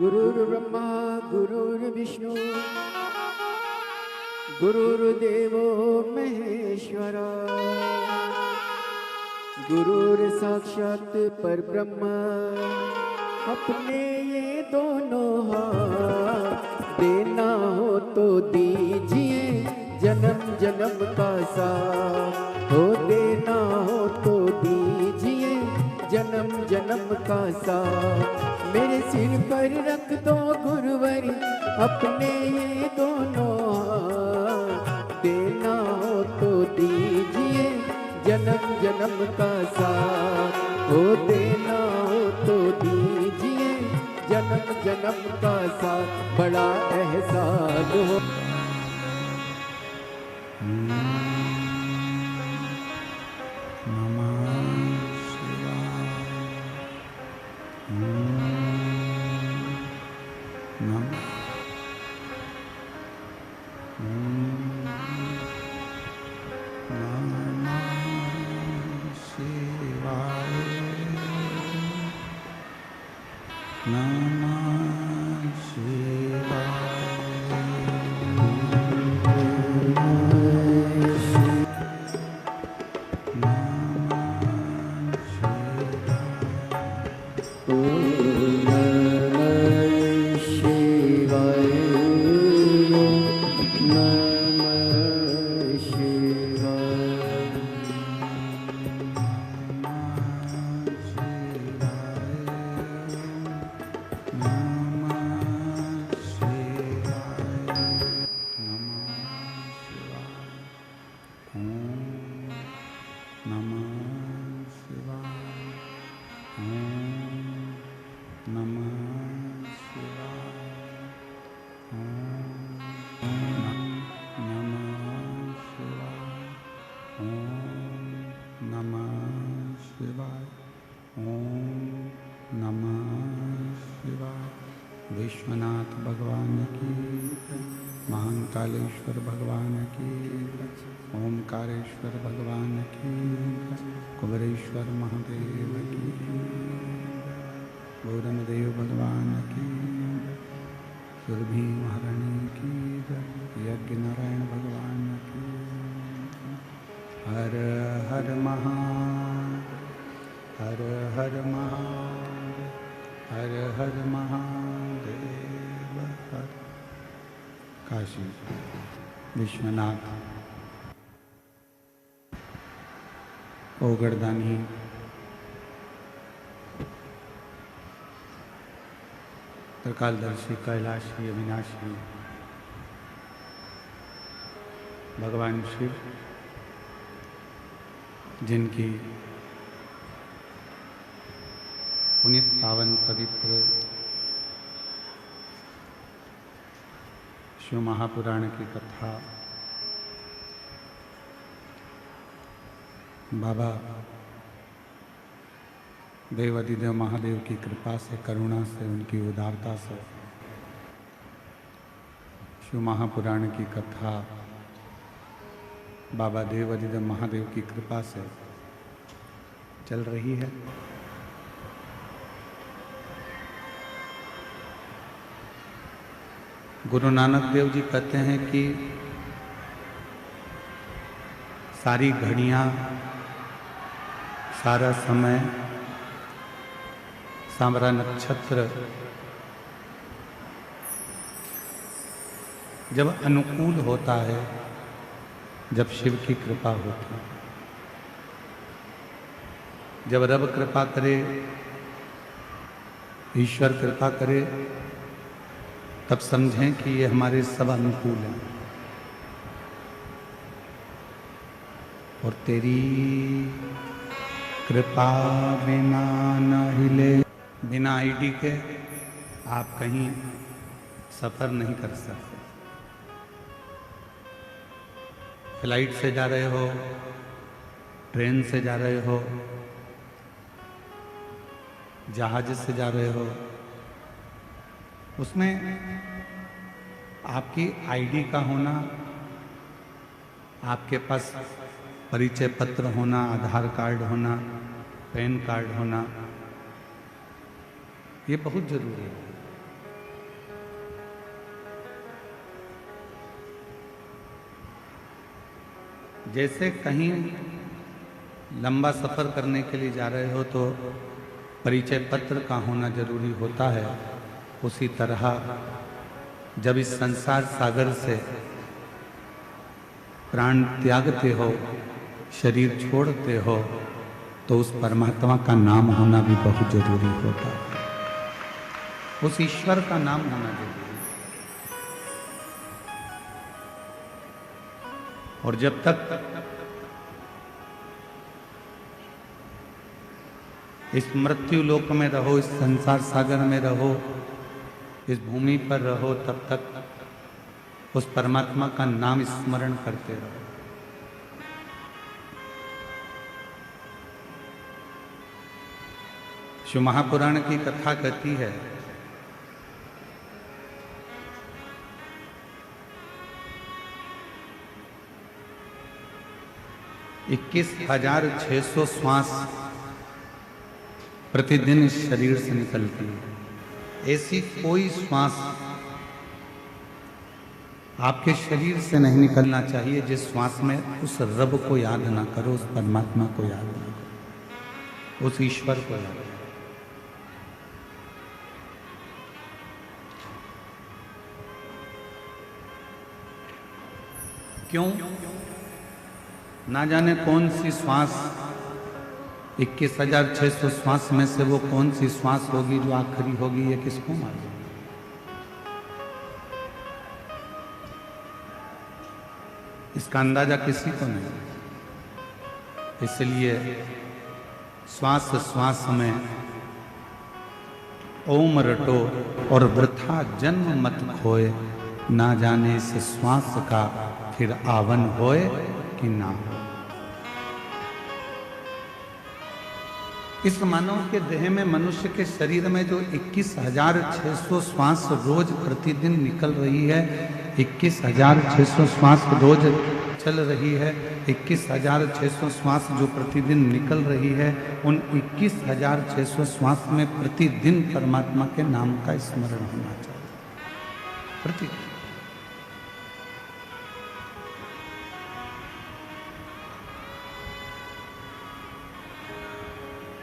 गुरुर्ब्रह्मा गुरुर्विष्णु गुरुर्देवो महेश्वरा गुरुर्साक्षात् परब्रह्म। अपने ये दोनों हाथ देना हो तो दीजिए जन्म जन्म का साथ हो, देना हो तो दीजिए जन्म जन्म का साथ। मेरे सिर पर रख दो गुरुवर अपने ये दोनों हाथ, देना हो तो दीजिए जन्म जन्म का साथ हो, देना हो तो दीजिए जन्म जन्म का साथ। बड़ा एहसान हो विश्वनाथ भगवान की, महाकालेश्वर भगवान की, ओमकारेश्वर भगवान की, कुबरेश्वर महादेव की, गौरमदेव भगवान की, सुरभि महारानी की, यज्ञ नारायण भगवान की। हर हर महादेव, हर हर महादेव, हर हर महादेव। हर काशी विश्वनाथ ओगरदानी त्रिकालदर्शी कैलाशी अविनाशी भगवान शिव, जिनकी पुनित पावन पवित्र शिव महापुराण की कथा बाबा देवाधिदेव महादेव की कृपा से, करुणा से, उनकी उदारता से शिव महापुराण की कथा बाबा देवाधिदेव महादेव की कृपा से चल रही है। गुरु नानक देव जी कहते हैं कि सारी घड़ियाँ, सारा समय, सारा नक्षत्र जब अनुकूल होता है, जब शिव की कृपा होती है, जब रब कृपा करे, ईश्वर कृपा करे, तब समझें कि ये हमारे सब अनुकूल हैं। और तेरी कृपा बिना न हिले, बिना आईडी के आप कहीं सफ़र नहीं कर सकते। फ्लाइट से जा रहे हो, ट्रेन से जा रहे हो, जहाज से जा रहे हो, उसमें आपकी आईडी का होना, आपके पास परिचय पत्र होना, आधार कार्ड होना, पैन कार्ड होना, ये बहुत जरूरी है। जैसे कहीं लंबा सफ़र करने के लिए जा रहे हो तो परिचय पत्र का होना जरूरी होता है, उसी तरह जब इस संसार सागर से प्राण त्यागते हो, शरीर छोड़ते हो, तो उस परमात्मा का नाम होना भी बहुत जरूरी होता है, उस ईश्वर का नाम होना जरूरी है। और जब तक इस मृत्यु लोक में रहो, इस संसार सागर में रहो, इस भूमि पर रहो, तब तक उस परमात्मा का नाम स्मरण करते रहो। शिव महापुराण की कथा कहती है 21,600 श्वास प्रतिदिन इस शरीर से निकलती है। ऐसी कोई श्वास आपके शरीर से नहीं निकलना चाहिए जिस श्वास में उस रब को याद ना करो, उस परमात्मा को याद ना करो, उस ईश्वर को याद करो। क्यों? ना जाने कौन सी श्वास 21,600 श्वास में से वो कौन सी श्वास होगी जो आखिरी होगी, ये किसको मालूम। इसका अंदाजा किसी को नहीं। इसलिए श्वास श्वास में ओम रटो और वृथा जन्म मत खोए, ना जाने इस श्वास का फिर आवन होए कि ना हो। इस मानव के देह में, मनुष्य के शरीर में जो 21,600 श्वास रोज प्रतिदिन निकल रही है, 21,600 श्वास रोज चल रही है, 21,600 श्वास जो प्रतिदिन निकल रही है, उन 21,600 श्वास में प्रतिदिन परमात्मा के नाम का स्मरण होना चाहिए। प्रतिदिन।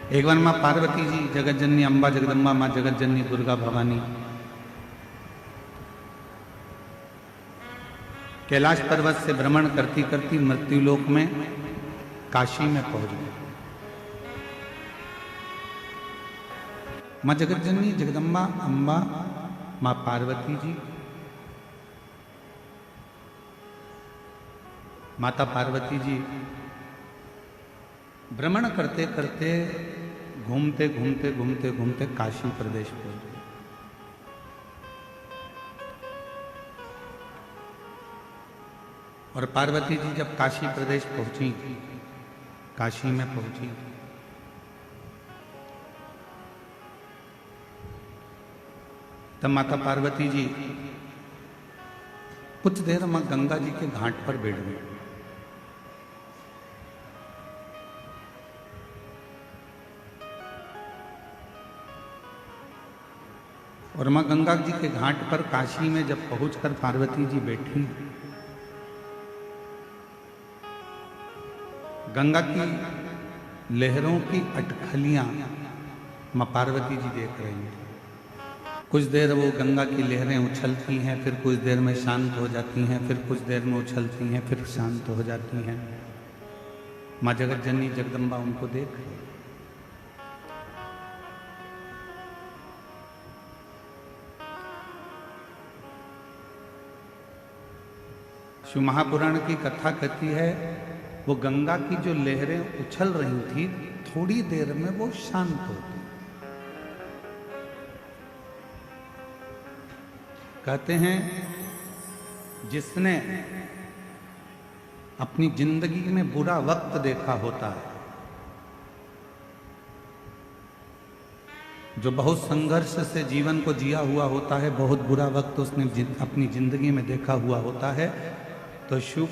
एक बार माँ पार्वती जी, जगत जननी अम्बा जगदम्बा, माँ जगत जननी दुर्गा भवानी कैलाश पर्वत से भ्रमण करती करती मृत्युलोक में काशी में पहुंच गए। माँ जगत जननी जगदम्बा अम्बा माँ पार्वती जी, माता पार्वती जी भ्रमण करते करते, घूमते घूमते घूमते घूमते काशी प्रदेश पहुंच गए। और पार्वती जी जब काशी प्रदेश पहुंची, काशी में पहुंची, तब माता पार्वती जी कुछ देर मां गंगा जी के घाट पर बैठ गई। और मां गंगा जी के घाट पर काशी में जब पहुंचकर पार्वती जी बैठी, गंगा की लहरों की अटखलियां मां पार्वती जी देख रही हैं। कुछ देर वो गंगा की लहरें उछलती हैं, फिर कुछ देर में शांत हो जाती हैं, फिर कुछ देर में उछलती हैं, फिर शांत हो जाती हैं। मां जगत जननी जगदम्बा उनको देख रही है। शिव महापुराण की कथा कहती है, वो गंगा की जो लहरें उछल रही थी, थोड़ी देर में वो शांत हो गई। कहते हैं जिसने अपनी जिंदगी में बुरा वक्त देखा होता है, जो बहुत संघर्ष से जीवन को जिया हुआ होता है, बहुत बुरा वक्त उसने अपनी जिंदगी में देखा हुआ होता है, तो शिव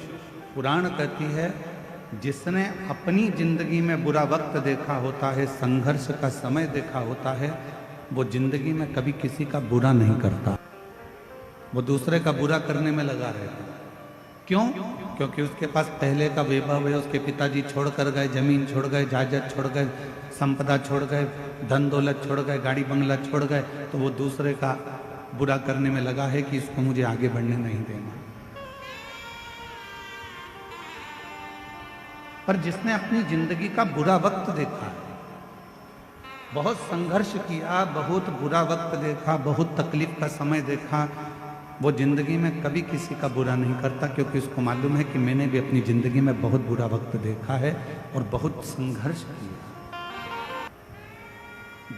पुराण कहती है जिसने अपनी जिंदगी में बुरा वक्त देखा होता है, संघर्ष का समय देखा होता है, वो जिंदगी में कभी किसी का बुरा नहीं करता, वो दूसरे का बुरा करने में लगा रहता। क्यों? क्योंकि उसके पास पहले का वैभव है, उसके पिताजी छोड़ कर गए, जमीन छोड़ गए, जायदाद छोड़ गए, संपदा छोड़ गए, धन दौलत छोड़ गए, गाड़ी बंगला छोड़ गए, तो वो दूसरे का बुरा करने में लगा है कि इसको मुझे आगे बढ़ने नहीं देना। पर जिसने अपनी जिंदगी का बुरा वक्त देखा, बहुत संघर्ष किया, बहुत बुरा वक्त देखा, बहुत तकलीफ का समय देखा, वो जिंदगी में कभी किसी का बुरा नहीं करता, क्योंकि उसको मालूम है कि मैंने भी अपनी जिंदगी में बहुत बुरा वक्त देखा है और बहुत संघर्ष किया।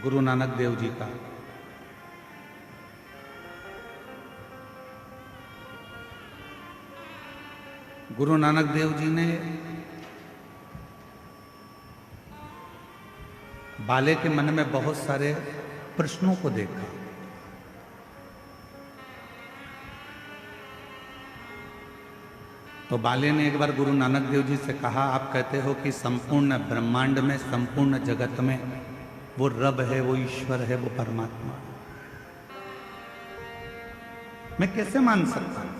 गुरु नानक देव जी का गुरु नानक देव जी ने बाले के मन में बहुत सारे प्रश्नों को देखा। तो बाले ने एक बार गुरु नानक देव जी से कहा, आप कहते हो कि संपूर्ण ब्रह्मांड में, संपूर्ण जगत में वो रब है, वो ईश्वर है, वो परमात्मा, मैं कैसे मान सकता हूं?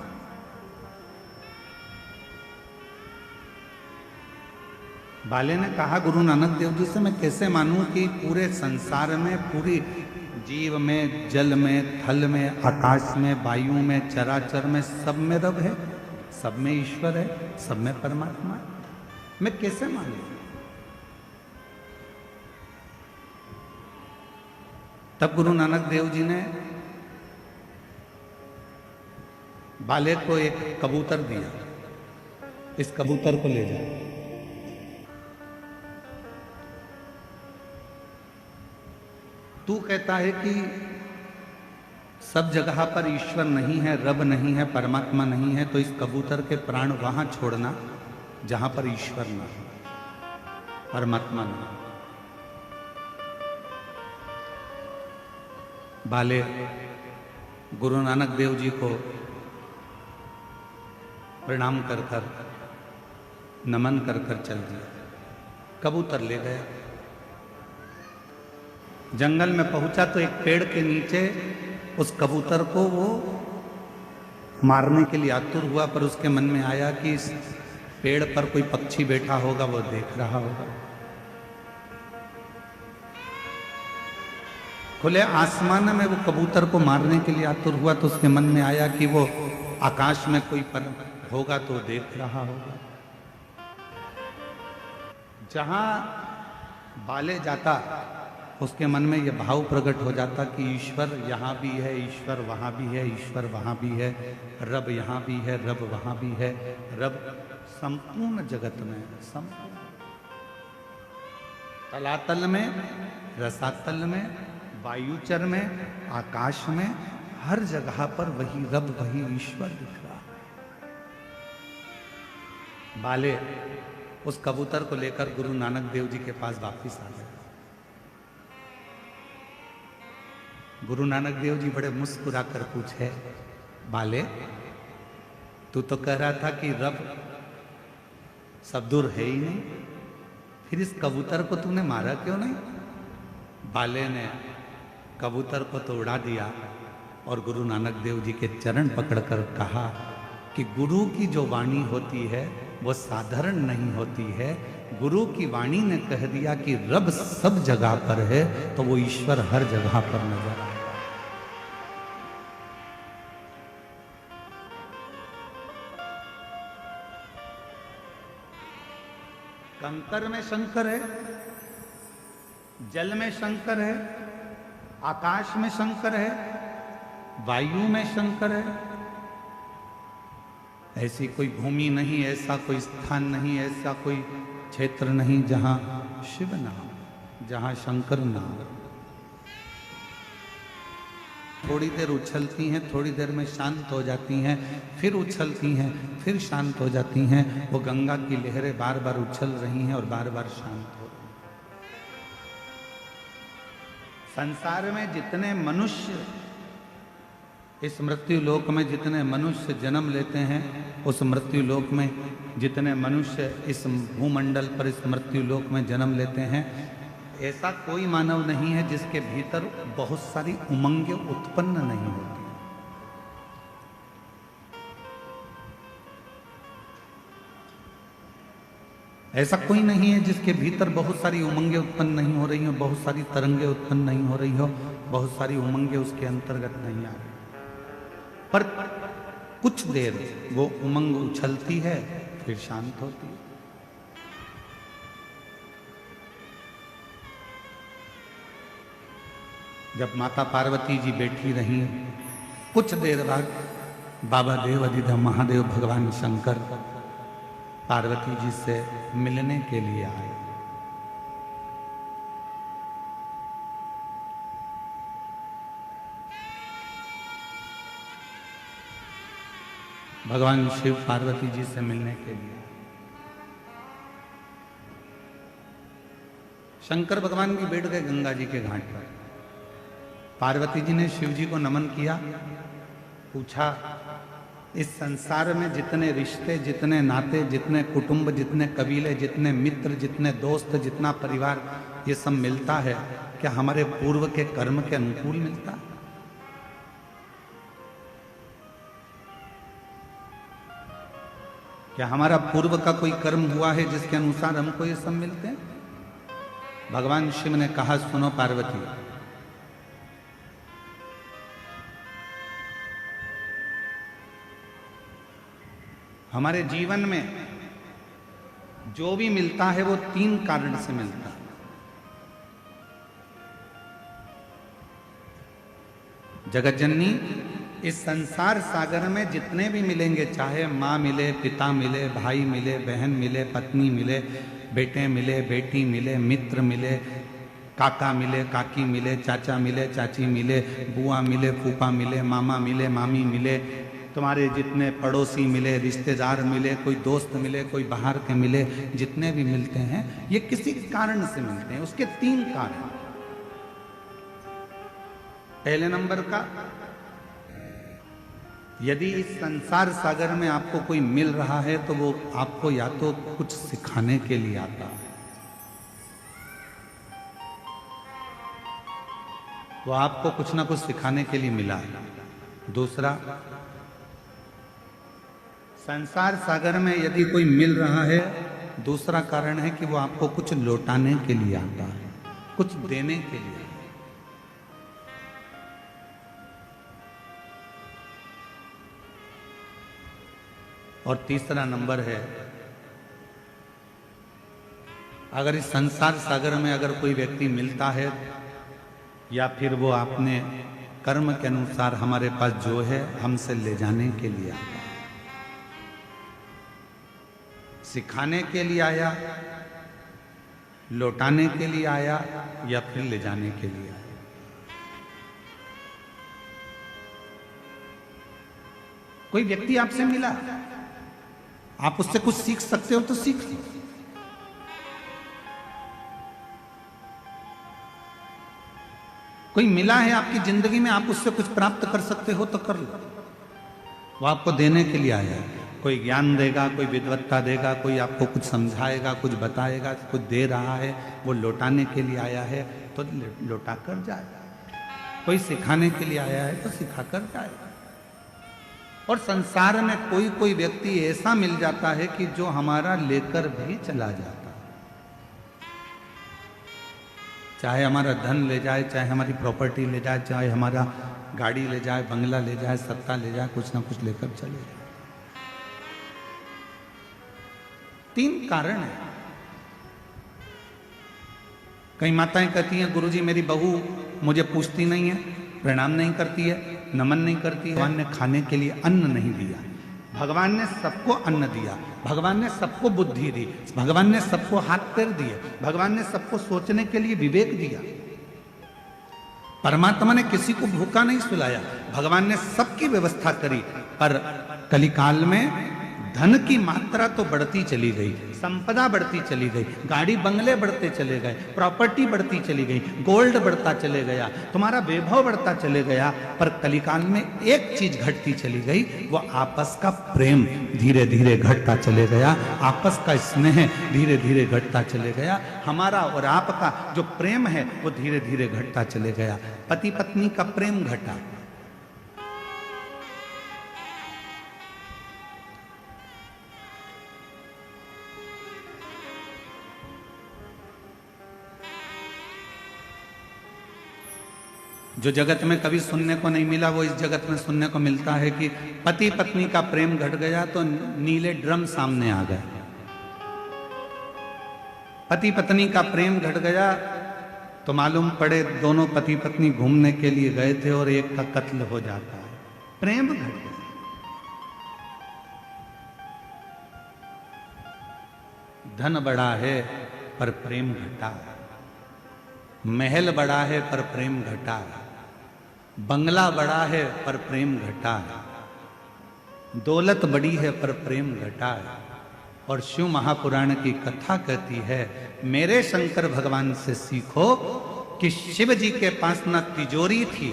बाले ने कहा गुरु नानक देव जी से, मैं कैसे मानूं कि पूरे संसार में, पूरी जीव में, जल में, थल में, आकाश में, वायु में, चराचर में, सब में रब है, सब में ईश्वर है, सब में परमात्मा है, मैं कैसे मानूं? तब गुरु नानक देव जी ने बाले को एक कबूतर दिया, इस कबूतर को ले जाओ। तू कहता है कि सब जगह पर ईश्वर नहीं है, रब नहीं है, परमात्मा नहीं है, तो इस कबूतर के प्राण वहां छोड़ना जहां पर ईश्वर ना हो, परमात्मा ना हो। बाले गुरु नानक देव जी को प्रणाम कर कर, नमन कर कर चल दिया, कबूतर ले गया। जंगल में पहुंचा तो एक पेड़ के नीचे उस कबूतर को वो मारने के लिए आतुर हुआ, पर उसके मन में आया कि इस पेड़ पर कोई पक्षी बैठा होगा, वो देख रहा होगा। खुले आसमान में वो कबूतर को मारने के लिए आतुर हुआ, तो उसके मन में आया कि वो आकाश में कोई पर होगा तो देख रहा होगा। जहां बाले जाता उसके मन में यह भाव प्रकट हो जाता कि ईश्वर यहाँ भी है, ईश्वर वहाँ भी है, ईश्वर वहाँ भी है, रब यहाँ भी है, रब वहाँ भी है, रब संपूर्ण जगत में, संपूर्ण तलातल में, रसातल में, वायुचर में, आकाश में, हर जगह पर वही रब, वही ईश्वर दिख रहा है। बाले उस कबूतर को लेकर गुरु नानक देव जी के पास वापिस आ गए। गुरु नानक देव जी बड़े मुस्कुरा कर पूछे, बाले तू तो कह रहा था कि रब सब दूर है ही नहीं, फिर इस कबूतर को तूने मारा क्यों नहीं? बाले ने कबूतर को तो उड़ा दिया और गुरु नानक देव जी के चरण पकड़कर कहा कि गुरु की जो वाणी होती है वो साधारण नहीं होती है। गुरु की वाणी ने कह दिया कि रब सब जगह पर है, तो वो ईश्वर हर जगह पर नजर आएगा। कंकर में शंकर है, जल में शंकर है, आकाश में शंकर है, वायु में शंकर है। ऐसी कोई भूमि नहीं, ऐसा कोई स्थान नहीं, ऐसा कोई क्षेत्र नहीं जहां शिव ना हो, जहां शंकर ना हो। थोड़ी देर उछलती हैं, थोड़ी देर में शांत हो जाती हैं, फिर उछलती हैं, फिर शांत हो जाती हैं। वो गंगा की लहरें बार बार उछल रही हैं और बार बार शांत हो रही हैं। संसार में जितने मनुष्य, इस मृत्यु लोक में जितने मनुष्य जन्म लेते हैं, उस मृत्यु लोक में जितने मनुष्य इस भूमंडल पर, इस मृत्यु लोक में जन्म लेते हैं, ऐसा कोई मानव नहीं है जिसके भीतर बहुत सारी उमंगें उत्पन्न नहीं होती। ऐसा कोई नहीं है जिसके भीतर बहुत सारी उमंगें उत्पन्न नहीं हो रही हो, बहुत सारी तरंगें उत्पन्न नहीं हो रही हो, बहुत सारी उमंगें उसके अंतर्गत नहीं आ रही, पर कुछ देर वो उमंग उछलती है फिर शांत होती है। जब माता पार्वती जी बैठी रही, कुछ देर बाद बाबा देव अधिदेव महादेव भगवान शंकर पार्वती जी से मिलने के लिए आए। भगवान शिव पार्वती जी से मिलने के लिए शंकर भगवान भी बैठ गए गंगा जी के घाट पर। पार्वती जी ने शिव जी को नमन किया, पूछा इस संसार में जितने रिश्ते, जितने नाते, जितने कुटुंब, जितने कबीले, जितने मित्र, जितने दोस्त, जितना परिवार, ये सब मिलता है, क्या हमारे पूर्व के कर्म के अनुकूल मिलता है? क्या हमारा पूर्व का कोई कर्म हुआ है जिसके अनुसार हमको ये सब मिलते हैं? भगवान शिव ने कहा, सुनो पार्वती, हमारे जीवन में जो भी मिलता है वो 3 कारण से मिलता है। जगत जननी, इस संसार सागर में जितने भी मिलेंगे, चाहे माँ मिले, पिता मिले, भाई मिले, बहन मिले, पत्नी मिले, बेटे मिले, बेटी मिले, मित्र मिले, काका मिले, काकी मिले, चाचा मिले, चाची मिले, बुआ मिले, फूफा मिले, मामा मिले, मामी मिले, तुम्हारे जितने पड़ोसी मिले, रिश्तेदार मिले, कोई दोस्त मिले, कोई बाहर के मिले, जितने भी मिलते हैं ये किसी कारण से मिलते हैं। उसके 3 कारण। पहले नंबर का, यदि इस संसार सागर में आपको कोई मिल रहा है तो वो आपको या तो कुछ सिखाने के लिए आता है, वो आपको कुछ ना कुछ सिखाने के लिए मिला है। दूसरा, संसार सागर में यदि कोई मिल रहा है, दूसरा कारण है कि वो आपको कुछ लौटाने के लिए आता है, कुछ देने के लिए। और तीसरा नंबर है, अगर इस संसार सागर में अगर कोई व्यक्ति मिलता है या फिर वो अपने कर्म के अनुसार हमारे पास जो है हमसे ले जाने के लिए आता है, सिखाने के लिए आया, लौटाने के लिए आया या फिर ले जाने के लिए आया। कोई व्यक्ति आपसे मिला, आप उससे कुछ सीख सकते हो तो सीख लो। कोई मिला है आपकी जिंदगी में, आप उससे कुछ प्राप्त कर सकते हो तो कर लो। वो आपको देने के लिए आया है, कोई ज्ञान देगा, कोई विद्वत्ता देगा, कोई आपको कुछ समझाएगा, कुछ बताएगा, कुछ दे रहा है, वो लौटाने के लिए आया है तो लौटा कर जाएगा। कोई सिखाने के लिए आया है तो सिखा कर जाएगा। और संसार में कोई कोई व्यक्ति ऐसा मिल जाता है कि जो हमारा लेकर भी चला जाता है, चाहे हमारा धन ले जाए, चाहे हमारी प्रॉपर्टी ले जाए, चाहे हमारा गाड़ी ले जाए, बंगला ले जाए, सत्ता ले जाए, कुछ ना कुछ लेकर चले जाए। 3 कारण है। कई माताएं कहती हैं, गुरुजी मेरी बहू मुझे पूछती नहीं है, प्रणाम नहीं करती है, नमन नहीं करती है। भगवान ने खाने के लिए अन्न नहीं दिया, भगवान ने सबको अन्न दिया, भगवान ने सबको बुद्धि दी, भगवान ने सबको हाथ पैर दिए, भगवान ने सबको सोचने के लिए विवेक दिया। परमात्मा ने किसी को भूखा नहीं सुलाया, भगवान ने सबकी व्यवस्था करी। पर कलिकाल में धन की मात्रा तो बढ़ती चली गई, संपदा बढ़ती चली गई, गाड़ी बंगले बढ़ते चले गए, प्रॉपर्टी बढ़ती चली गई, गोल्ड बढ़ता चले गया, तुम्हारा वैभव बढ़ता चले गया। पर कलिकाल में एक चीज घटती चली गई, वो आपस का प्रेम धीरे धीरे घटता चले गया, आपस का स्नेह धीरे धीरे घटता चले गया। हमारा और आपका जो प्रेम है वो धीरे धीरे घटता चले गया। पति पत्नी का प्रेम घटा, जो जगत में कभी सुनने को नहीं मिला वो इस जगत में सुनने को मिलता है कि पति पत्नी का प्रेम घट गया तो नीले ड्रम सामने आ गए। पति पत्नी का प्रेम घट गया तो मालूम पड़े दोनों पति पत्नी घूमने के लिए गए थे और एक का कत्ल हो जाता है। प्रेम घट गया। धन बड़ा है पर प्रेम घटा, महल बड़ा है पर प्रेम घटा, बंगला बड़ा है पर प्रेम घटा, दौलत बड़ी है पर प्रेम घटा। और शिव महापुराण की कथा कहती है, मेरे शंकर भगवान से सीखो कि शिव जी के पास ना तिजोरी थी,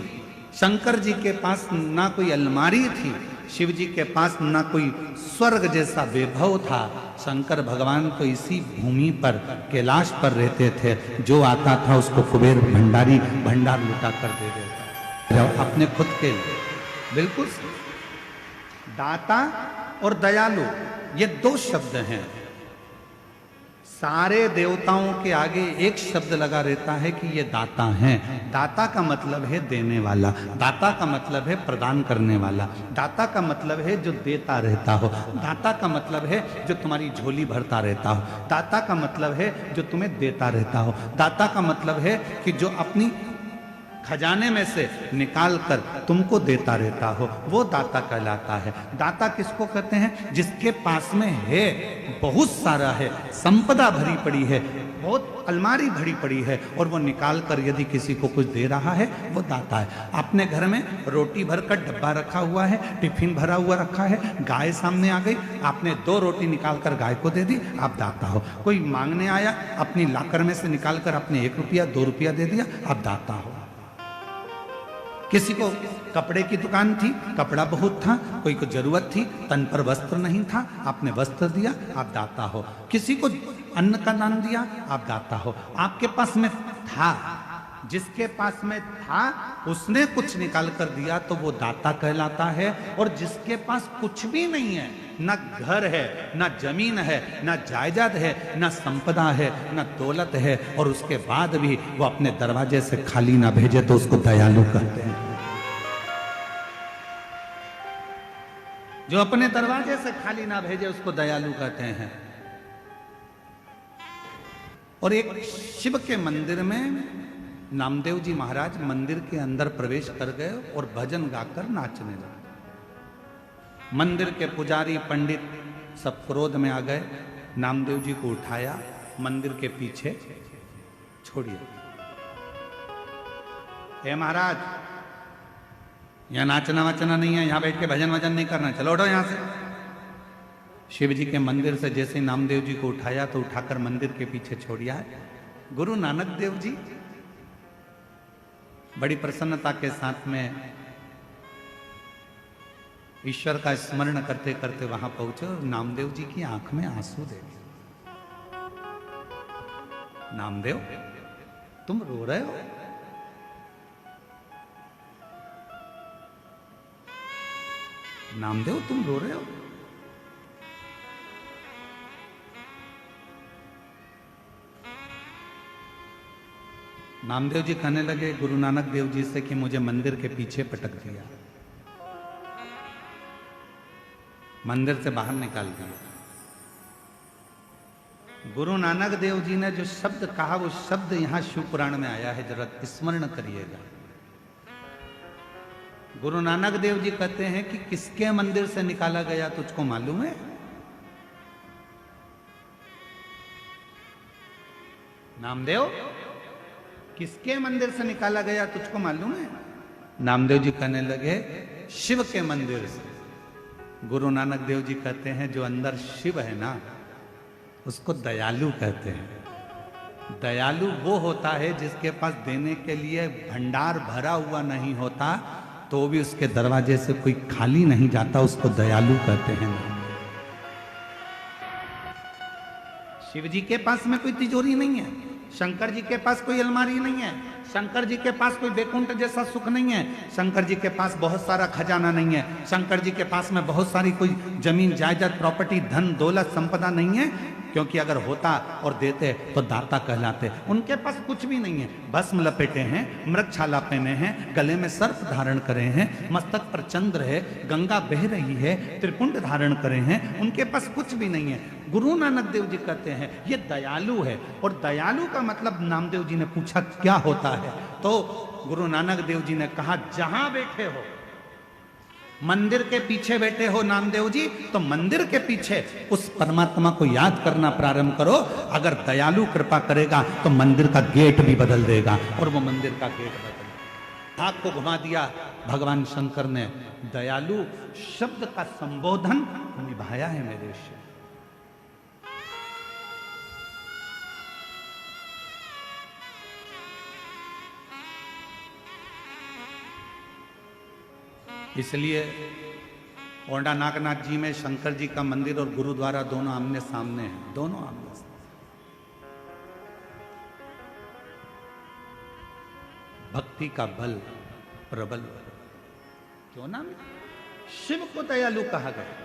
शंकर जी के पास ना कोई अलमारी थी, शिव जी के पास ना कोई स्वर्ग जैसा वैभव था। शंकर भगवान तो इसी भूमि पर कैलाश पर रहते थे। जो आता था उसको कुबेर भंडारी भंडार लुटा कर दे देता अपने खुद के लिए। बिल्कुल दाता और दयालु ये दो शब्द हैं। सारे देवताओं के आगे एक शब्द लगा रहता है कि ये दाता हैं। दाता का मतलब है देने वाला, दाता का मतलब है प्रदान करने वाला, दाता का मतलब है जो देता रहता हो, दाता का मतलब है जो तुम्हारी झोली भरता रहता हो, दाता का मतलब है जो तुम्हें देता रहता हो, दाता का मतलब है कि जो अपनी खजाने में से निकाल कर तुमको देता रहता हो, वो दाता कहलाता है। दाता किसको कहते हैं? जिसके पास में है, बहुत सारा है, संपदा भरी पड़ी है, बहुत अलमारी भरी पड़ी है और वो निकाल कर यदि किसी को कुछ दे रहा है, वो दाता है। अपने घर में रोटी भरकर डब्बा रखा हुआ है, टिफिन भरा हुआ रखा है, गाय सामने आ गई, आपने 2 रोटी निकाल कर गाय को दे दी, आप दाता हो। कोई मांगने आया, अपनी लाकर में से निकाल कर आपने 1 रुपया 2 रुपया दे दिया, आप दाता हो। किसी को कपड़े की दुकान थी, कपड़ा बहुत था, कोई को जरूरत थी, तन पर वस्त्र नहीं था, आपने वस्त्र दिया, आप दाता हो। किसी को अन्न का दान दिया, आप दाता हो। आपके पास में था, जिसके पास में था उसने कुछ निकाल कर दिया तो वो दाता कहलाता है। और जिसके पास कुछ भी नहीं है, ना घर है, ना जमीन है, ना जायदाद है, ना संपदा है, ना दौलत है, और उसके बाद भी वो अपने दरवाजे से खाली ना भेजे तो उसको दयालु कहते हैं। जो अपने दरवाजे से खाली ना भेजे उसको दयालु कहते हैं। और एक शिव के मंदिर में नामदेव जी महाराज मंदिर के अंदर प्रवेश कर गए और भजन गाकर नाचने लगे। मंदिर के पुजारी पंडित सब क्रोध में आ गए, नामदेव जी को उठाया, मंदिर के पीछे छोड़िए। हे महाराज, यहां नाचना वाचना नहीं है, यहां बैठ के भजन वजन नहीं करना, चलो उठो यहां से। शिव जी के मंदिर से जैसे नामदेव जी को उठाया तो उठाकर मंदिर के पीछे छोड़िया है। गुरु नानक देव जी बड़ी प्रसन्नता के साथ में ईश्वर का स्मरण करते करते वहां पहुंचे और नामदेव जी की आंख में आंसू देखे। नामदेव, तुम रो रहे हो? नामदेव, तुम रो रहे हो? नामदेव जी कहने लगे गुरु नानक देव जी से कि मुझे मंदिर के पीछे पटक दिया, मंदिर से बाहर निकाल दिया। गुरु नानक देव जी ने जो शब्द कहा वो शब्द यहां शिव पुराण में आया है, जरा स्मरण करिएगा। गुरु नानक देव जी कहते हैं कि किसके मंदिर से निकाला गया तुझको मालूम है? नामदेव, किसके मंदिर से निकाला गया तुझको मालूम है? नामदेव जी कहने लगे शिव के मंदिर से। गुरु नानक देव जी कहते हैं जो अंदर शिव है ना, उसको दयालु कहते हैं। दयालु वो होता है जिसके पास देने के लिए भंडार भरा हुआ नहीं होता तो भी उसके दरवाजे से कोई खाली नहीं जाता, उसको दयालु कहते हैं। शिव जी के पास में कोई तिजोरी नहीं है, शंकर जी के पास कोई अलमारी नहीं है, शंकर जी के पास कोई वैकुंठ जैसा सुख नहीं है, शंकर जी के पास बहुत सारा खजाना नहीं है, शंकर जी के पास में बहुत सारी कोई जमीन जायदाद प्रॉपर्टी धन दौलत संपदा नहीं है, क्योंकि अगर होता और देते तो दाता कहलाते। उनके पास कुछ भी नहीं है, भस्म लपेटे हैं, मृगछाला पहने हैं, गले में सर्प धारण करे हैं, मस्तक पर चंद्र है, गंगा बह रही है, त्रिपुंड धारण करे हैं, उनके पास कुछ भी नहीं है। गुरु नानक देव जी कहते हैं ये दयालु है, और दयालु का मतलब नामदेव जी ने पूछा क्या होता है, तो गुरु नानक देव जी ने कहा जहां बैठे हो, मंदिर के पीछे बैठे हो नामदेव जी, तो मंदिर के पीछे उस परमात्मा को याद करना प्रारंभ करो। अगर दयालु कृपा करेगा तो मंदिर का गेट भी बदल देगा, और वो मंदिर का गेट बदल हाथ को घुमा दिया। भगवान शंकर ने दयालु शब्द का संबोधन निभाया है मेरे से। इसलिए औंडा नागनाथ जी में शंकर जी का मंदिर और गुरुद्वारा दोनों आमने सामने हैं, दोनों आमने सामने। भक्ति का बल प्रबल, क्यों ना शिव को दयालु कहा गया।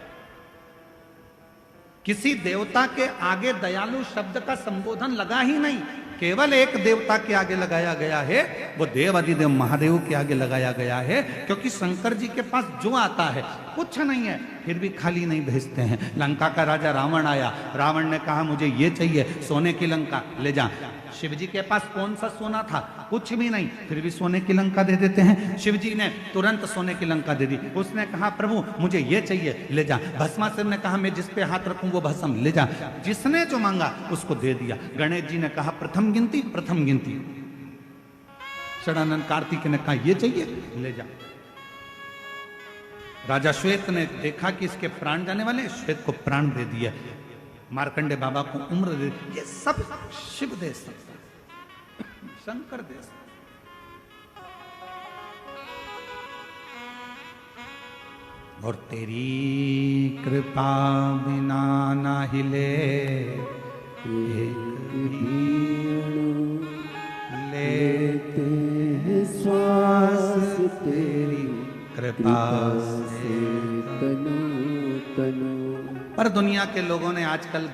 किसी देवता के आगे दयालु शब्द का संबोधन लगा ही नहीं, केवल एक देवता के आगे लगाया गया है, वो देव अधिदेव महादेव के आगे लगाया गया है। क्योंकि शंकर जी के पास जो आता है कुछ नहीं है, फिर भी खाली नहीं भेजते हैं। लंका का राजा रावण आया, रावण ने कहा मुझे ये चाहिए, सोने की लंका ले जा। शिव जी के पास कौन सा सोना था, कुछ भी नहीं, फिर भी सोने की लंका दे देते हैं। शिव जी ने तुरंत सोने की लंका दे दी। उसने कहा प्रभु मुझे ये चाहिए, ले जा। भस्मासुर ने कहा मैं जिस पे हाथ रखूं वो भस्म ले जा। जिसने जो मांगा उसको दे दिया। गणेश जी ने कहा प्रथम गिनती, प्रथम गिनती। षडानंद कार्तिक ने कहा ये चाहिए, ले जा। राजा श्वेत ने देखा कि इसके प्राण जाने वाले, श्वेत को प्राण दे दिया। मार्कंडे बाबा को उम्र दे, ये सब शिव दे सकता, शंकर दे सकता। और तेरी कृपा बिना ना हिले लेते हैं श्वास तेरी कृपा से तनु तनु। पर दुनिया के लोगों ने आजकल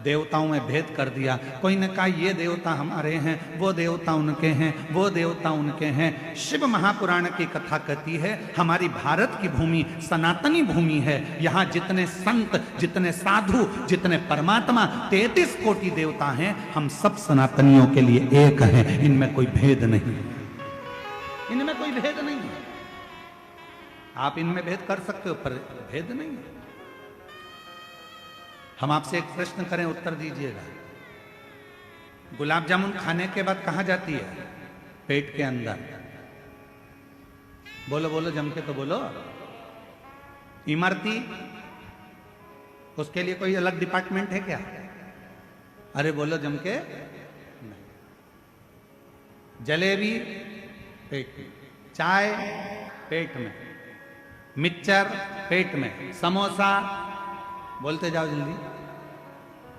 देवताओं में भेद कर दिया। कोई ने कहा ये देवता हमारे हैं, वो देवता उनके हैं, वो देवता उनके हैं। शिव महापुराण की कथा कहती है हमारी भारत की भूमि सनातनी भूमि है। यहाँ जितने संत, जितने साधु, जितने परमात्मा 33 कोटि देवता हैं, हम सब सनातनियों के लिए एक हैं। इनमें कोई भेद नहीं, इनमें कोई भेद नहीं है। आप इनमें भेद कर सकते हो पर भेद नहीं है। हम आपसे एक प्रश्न करें, उत्तर दीजिएगा। गुलाब जामुन खाने के बाद कहां जाती है? पेट के अंदर। बोलो बोलो जम के तो बोलो। इमरती, उसके लिए कोई अलग डिपार्टमेंट है क्या? अरे बोलो जम के। जलेबी पेट में, चाय पेट में, मिक्सचर पेट में, समोसा, बोलते जाओ जल्दी।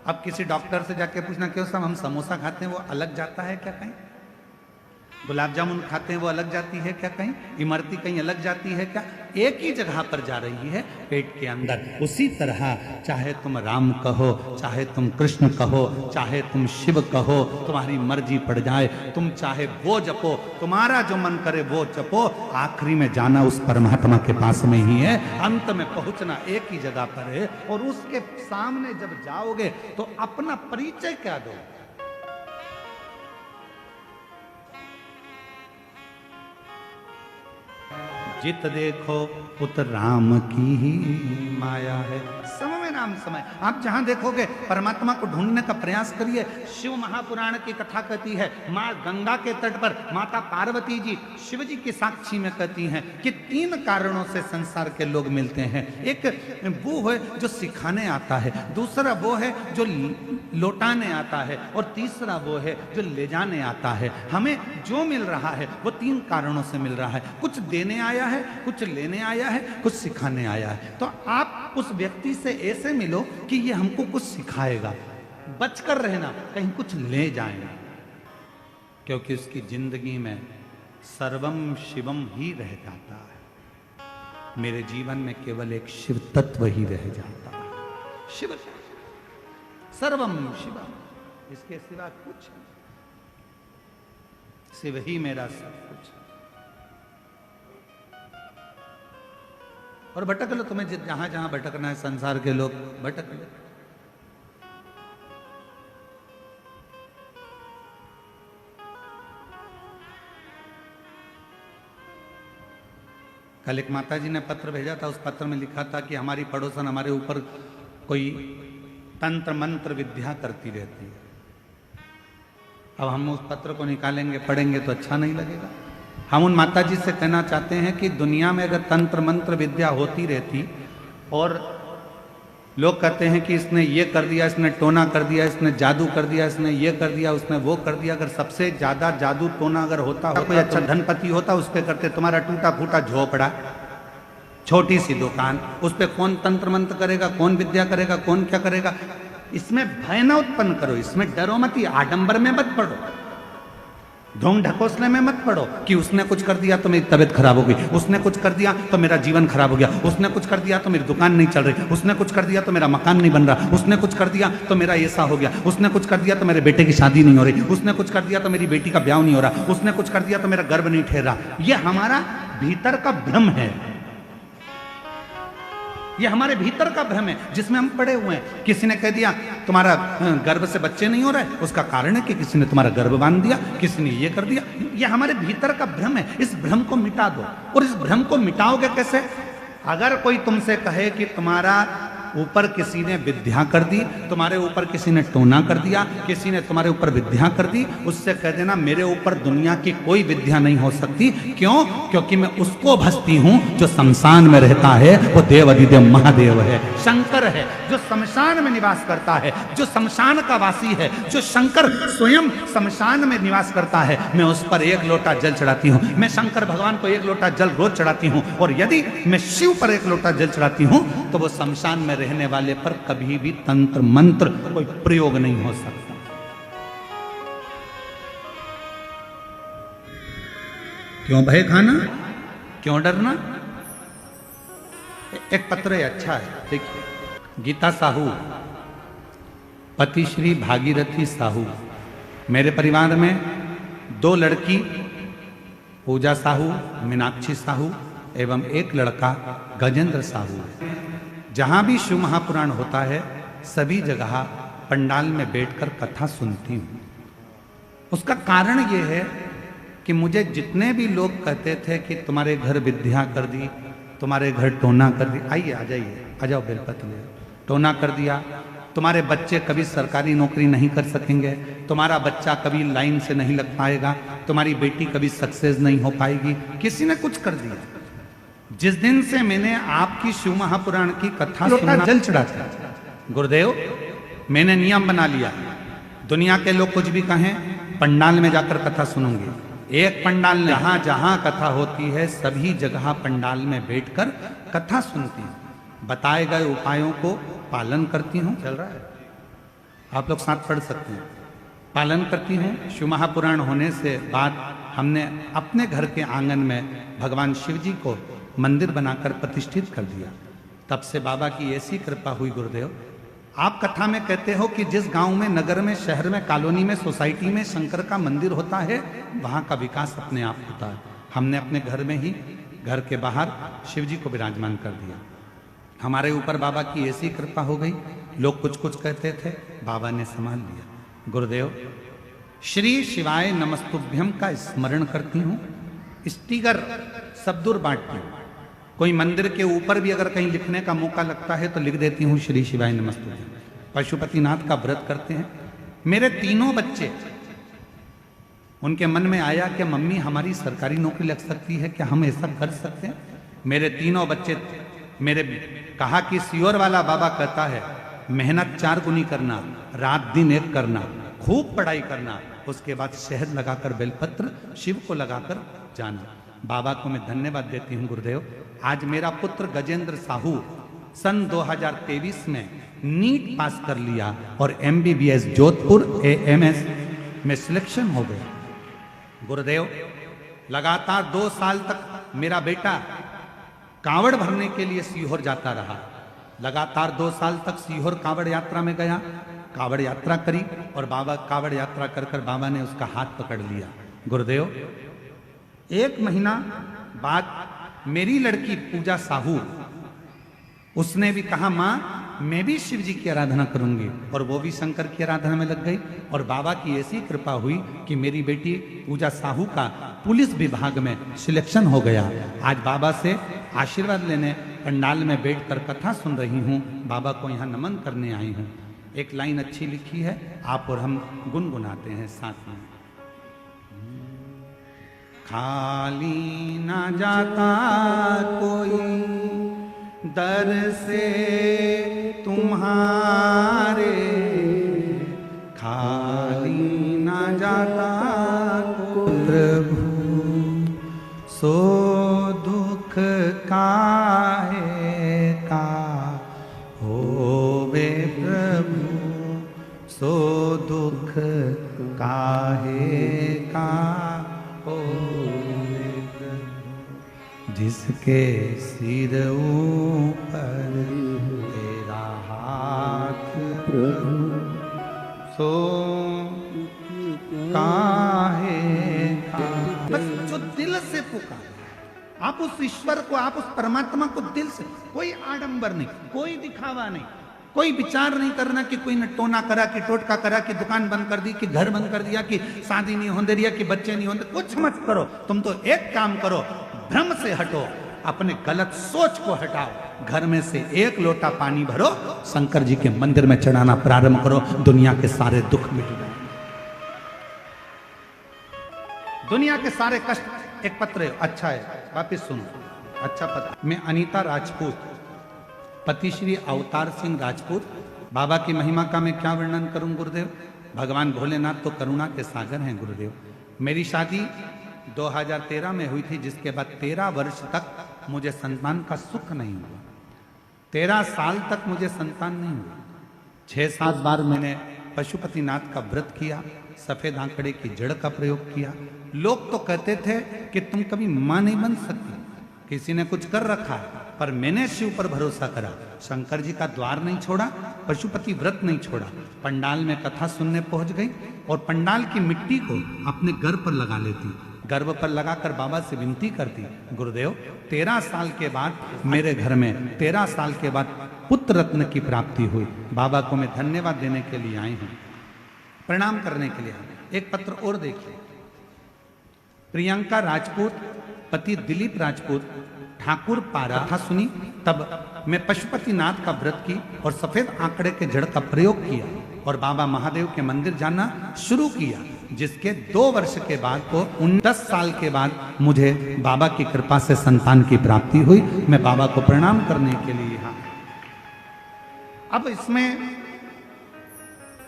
अब किसी डॉक्टर से जाके पूछना क्यों साहब हम समोसा खाते हैं वो अलग जाता है क्या कहीं? गुलाब जामुन खाते हैं वो अलग जाती है क्या कहीं? इमरती कहीं अलग जाती है क्या? एक ही जगह पर जा रही है, पेट के अंदर। उसी तरह चाहे तुम राम कहो, चाहे तुम कृष्ण कहो, चाहे तुम शिव कहो, तुम्हारी मर्जी पड़ जाए। तुम चाहे वो जपो, तुम्हारा जो मन करे वो जपो, आखिरी में जाना उस परमात्मा के पास में ही है। अंत में पहुंचना एक ही जगह पर है। और उसके सामने जब जाओगे तो अपना परिचय क्या दो? जित देखो उत राम की ही माया है। समय में राम समय। आप जहां देखोगे परमात्मा को ढूंढने का प्रयास करिए। शिव महापुराण की कथा कहती है, माँ गंगा के तट पर माता पार्वती जी शिव जी की साक्षी में कहती हैं कि 3 कारणों से संसार के लोग मिलते हैं। एक वो है जो सिखाने आता है, दूसरा वो है जो लौटाने आता है, और तीसरा वो है जो ले जाने आता है। हमें जो मिल रहा है वो 3 कारणों से मिल रहा है। कुछ देने आया है, कुछ लेने आया है, कुछ सिखाने आया है। तो आप उस व्यक्ति से ऐसे मिलो कि ये हमको कुछ सिखाएगा। बचकर रहना, कहीं कुछ ले जाएगा। क्योंकि उसकी जिंदगी में सर्वम शिवम ही रह जाता है। मेरे जीवन में केवल एक शिव तत्व ही रह जाता है। शिव, सर्वम शिवम, इसके सिवा कुछ नहीं। शिव ही मेरा सब कुछ है। और भटक लो, तुम्हें जहां जहां भटकना है, संसार के लोग भटक लो। कल एक माता जी ने पत्र भेजा था, उस पत्र में लिखा था कि हमारी पड़ोसन हमारे ऊपर कोई तंत्र मंत्र विद्या करती रहती है। अब हम उस पत्र को निकालेंगे, पढ़ेंगे तो अच्छा नहीं लगेगा। हम उन माता जी से कहना चाहते हैं कि दुनिया में अगर तंत्र मंत्र विद्या होती रहती और लोग कहते हैं कि इसने ये कर दिया, इसने टोना कर दिया, इसने जादू कर दिया, इसने ये कर दिया, उसने वो कर दिया, अगर सबसे ज्यादा जादू टोना अगर होता हो, कोई अच्छा धनपति होता, उस पर करते। तुम्हारा टूटा फूटा झोपड़ा, छोटी सी दुकान, उस पर कौन तंत्र मंत्र करेगा, कौन विद्या करेगा, कौन क्या करेगा। इसमें भय न उत्पन्न करो, इसमें डरो मत, आडंबर में मत पड़ो, ढोंग ढकोसले में मत पड़ो कि उसने कुछ कर दिया तो मेरी तबीयत खराब हो गई, उसने कुछ कर दिया तो मेरा जीवन खराब हो गया, उसने कुछ कर दिया तो मेरी दुकान नहीं चल रही, उसने कुछ कर दिया तो मेरा मकान नहीं बन रहा, उसने कुछ कर दिया तो मेरा ऐसा हो गया, उसने कुछ कर दिया तो मेरे बेटे की शादी नहीं हो रही, उसने कुछ कर दिया तो मेरी बेटी का ब्याह नहीं हो रहा, उसने कुछ कर दिया तो मेरा गर्भ नहीं ठहरा। ये हमारा भीतर का भ्रम है, ये हमारे भीतर का भ्रम है जिसमें हम पड़े हुए हैं। किसी ने कह दिया तुम्हारा गर्भ से बच्चे नहीं हो रहे, उसका कारण है कि किसी ने तुम्हारा गर्भ बांध दिया, किसी ने ये कर दिया। ये हमारे भीतर का भ्रम है, इस भ्रम को मिटा दो। और इस भ्रम को मिटाओगे कैसे? अगर कोई तुमसे कहे कि तुम्हारा ऊपर किसी ने विद्या कर दी, तुम्हारे ऊपर किसी ने टोना कर दिया, किसी ने तुम्हारे ऊपर विद्या कर दी, उससे कह देना मेरे ऊपर दुनिया की कोई विद्या नहीं हो सकती। क्यों? क्योंकि मैं उसको भजती हूं जो शमशान में रहता है, वो देव अधिदेव महादेव है, शंकर है, जो शमशान में निवास करता है, जो शमशान का वासी है, जो शंकर स्वयं शमशान में निवास करता है। मैं उस पर एक लोटा जल चढ़ाती हूँ, मैं शंकर भगवान को एक लोटा जल रोज चढ़ाती हूँ। और यदि मैं शिव पर एक लोटा जल चढ़ाती हूँ तो वो शमशान में रहने वाले पर कभी भी तंत्र मंत्र कोई प्रयोग नहीं हो सकता। क्यों भय खाना, क्यों डरना? एक पत्र है, अच्छा है, देखिए। गीता साहू, पति श्री भागीरथी साहू। मेरे परिवार में 2 लड़की, पूजा साहू, मीनाक्षी साहू एवं एक लड़का गजेंद्र साहू। जहां भी शिव महापुराण होता है सभी जगह पंडाल में बैठकर कथा सुनती हूं। उसका कारण यह है कि मुझे जितने भी लोग कहते थे कि तुम्हारे घर विद्या कर दी, तुम्हारे घर टोना कर दी, आइए आ जाइए, आ जाओ बेलपत्र ले, टोना कर दिया, तुम्हारे बच्चे कभी सरकारी नौकरी नहीं कर सकेंगे, तुम्हारा बच्चा कभी लाइन से नहीं लग पाएगा, तुम्हारी बेटी कभी सक्सेस नहीं हो पाएगी, किसी ने कुछ कर दिया। जिस दिन से मैंने आपकी शिव महापुराण की कथा सुनना, जल चढ़ाता, गुरुदेव मैंने नियम बना लिया, दुनिया के लोग कुछ भी कहें, पंडाल में जाकर कथा सुनूंगी। एक पंडाल में जहां जहां कथा होती है सभी जगह पंडाल में बैठकर कथा सुनती हूं, बताए गए उपायों को पालन करती हूं। चल रहा है, आप लोग साथ पढ़ सकते हैं। पालन करती हूं। शिव महापुराण होने से बाद हमने अपने घर के आंगन में भगवान शिव जी को मंदिर बनाकर प्रतिष्ठित कर दिया। तब से बाबा की ऐसी कृपा हुई गुरुदेव। आप कथा में कहते हो कि जिस गांव में, नगर में, शहर में, कॉलोनी में, सोसाइटी में शंकर का मंदिर होता है वहां का विकास अपने आप होता है। हमने अपने घर में ही, घर के बाहर शिव जी को विराजमान कर दिया। हमारे ऊपर बाबा की ऐसी कृपा हो गई, लोग कुछ कुछ कहते थे, बाबा ने संभाल लिया। गुरुदेव श्री शिवाय नमस्तुभ्यम का स्मरण करती हूँ, स्टिकर सबदूर बांटती हूँ। कोई मंदिर के ऊपर भी अगर कहीं लिखने का मौका लगता है तो लिख देती हूँ श्री शिवाय नमस्तुभ्यम। पशुपतिनाथ का व्रत करते हैं। मेरे 3 बच्चे, उनके मन में आया कि मम्मी हमारी सरकारी नौकरी लग सकती है, क्या हम ऐसा कर सकते हैं? मेरे 3 बच्चे मेरे कहा कि सियोर वाला बाबा कहता है मेहनत 4 गुनी करना, रात दिन एक करना, खूब पढ़ाई करना, उसके बाद शहद लगाकर बेलपत्र शिव को लगाकर जाना। बाबा को मैं धन्यवाद देती हूँ गुरुदेव। आज मेरा पुत्र गजेंद्र साहू सन 2023 में नीट पास कर लिया और MBBS जोधपुर AMS में सिलेक्शन हो गया। गुरुदेव, लगातार 2 साल तक मेरा बेटा कांवड़ भरने के लिए सीहोर जाता रहा। लगातार 2 साल तक सीहोर कांवड़ यात्रा में गया, कांवड़ यात्रा करी और बाबा कांवड़ यात्रा कर कर बाबा ने उसका हाथ पकड़ लिया। गुरुदेव, 1 महीना बाद मेरी लड़की पूजा साहू, उसने भी कहा माँ मैं भी शिव जी की आराधना करूंगी, और वो भी शंकर की आराधना में लग गई। और बाबा की ऐसी कृपा हुई कि मेरी बेटी पूजा साहू का पुलिस विभाग में सिलेक्शन हो गया। आज बाबा से आशीर्वाद लेने पंडाल में बैठकर कथा सुन रही हूँ, बाबा को यहाँ नमन करने आई हूँ। एक लाइन अच्छी लिखी है, आप और हम गुनगुनाते हैं साथ में। खाली ना जाता कोई दर से तुम्हारे, खाली ना जाता कोई प्रभु, सो दुख काहे का होवे प्रभु, सो दुख काहे का होवे प्रभु, जिसके सिर ऊपर तेरा हाथ प्रभु, सो काहे का। बस जो दिल से पुकारे, आप उस ईश्वर को, आप उस परमात्मा को दिल से, कोई आडंबर नहीं, कोई दिखावा नहीं, कोई विचार नहीं करना कि कोई ने टोना करा, कि टोटका करा, कि दुकान बंद कर दी, कि घर बंद कर दिया, कि शादी नहीं होने दिया, कि बच्चे नहीं होने, कुछ मत करो। तुम तो एक काम करो, भ्रम से हटो, अपने गलत सोच को हटाओ, घर में से 1 लोटा पानी भरो, शंकर जी के मंदिर में चढ़ाना प्रारंभ करो, दुनिया के सारे दुख मिट जाएंगे, दुनिया के सारे कष्ट। एक पत्र है, अच्छा है, वापिस सुनो, अच्छा पत्र। मैं अनीता राजपूत, पति श्री अवतार सिंह राजपूत। बाबा की महिमा का मैं क्या वर्णन करूं गुरुदेव, भगवान भोलेनाथ तो करुणा के सागर हैं गुरुदेव। मेरी शादी 2013 में हुई थी, जिसके बाद 13 वर्ष तक मुझे संतान का सुख नहीं हुआ। 13 साल तक मुझे संतान नहीं हुआ। 6-7 बार मैंने पशुपतिनाथ का व्रत किया, सफेद आंकड़े की जड़ का प्रयोग किया। लोग तो कहते थे कि तुम कभी मां नहीं बन सकती, किसी ने कुछ कर रखा है, पर मैंने शिव पर भरोसा करा, शंकर जी का द्वार नहीं छोड़ा, पशुपति व्रत नहीं छोड़ा, पंडाल में कथा सुनने पहुंच गई और पंडाल की मिट्टी को अपने गर्भ पर लगा लेती, गर्भ पर लगाकर बाबा से विनती करती, गुरुदेव 13 साल के बाद मेरे घर में 13 साल के बाद पुत्र रत्न की प्राप्ति हुई। बाबा को मैं धन्यवाद देने के लिए आई हूं, प्रणाम करने के लिए आई। एक पत्र और देखिए, प्रियंका राजपूत, पति दिलीप राजपूत, ठाकुर पारा। कथा सुनी तब मैं पशुपतिनाथ का व्रत की और सफेद आंकड़े के जड़ का प्रयोग किया और बाबा महादेव के मंदिर जाना शुरू किया, जिसके 2 वर्ष के बाद को 10 साल के बाद मुझे बाबा की कृपा से संतान की प्राप्ति हुई। मैं बाबा को प्रणाम करने के लिए यहाँ। अब इसमें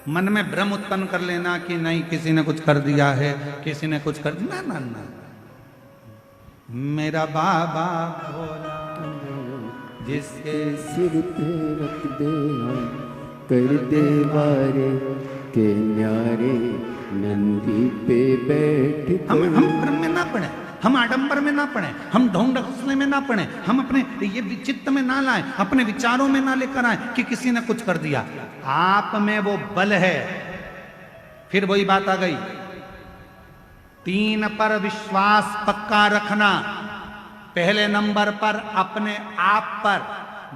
मन में भ्रम उत्पन्न कर लेना कि नहीं किसी ने कुछ कर दिया है, किसी ने कुछ कर दिया, ना ना ना, मेरा बाबा भोला जिसके सिर पे रख दे हम, कर दे वारे के न्यारे, नंदी पे बैठ। हम भ्रम में ना पड़े, हम आडंबर में ना पड़े, हम ढोंग ढकोसले में ना पड़े, हम अपने ये चित्त में ना लाए, अपने विचारों में ना लेकर आए कि किसी ने कुछ कर दिया। आप में वो बल है। फिर वही बात आ गई, 3 पर विश्वास पक्का रखना। पहले नंबर पर अपने आप पर,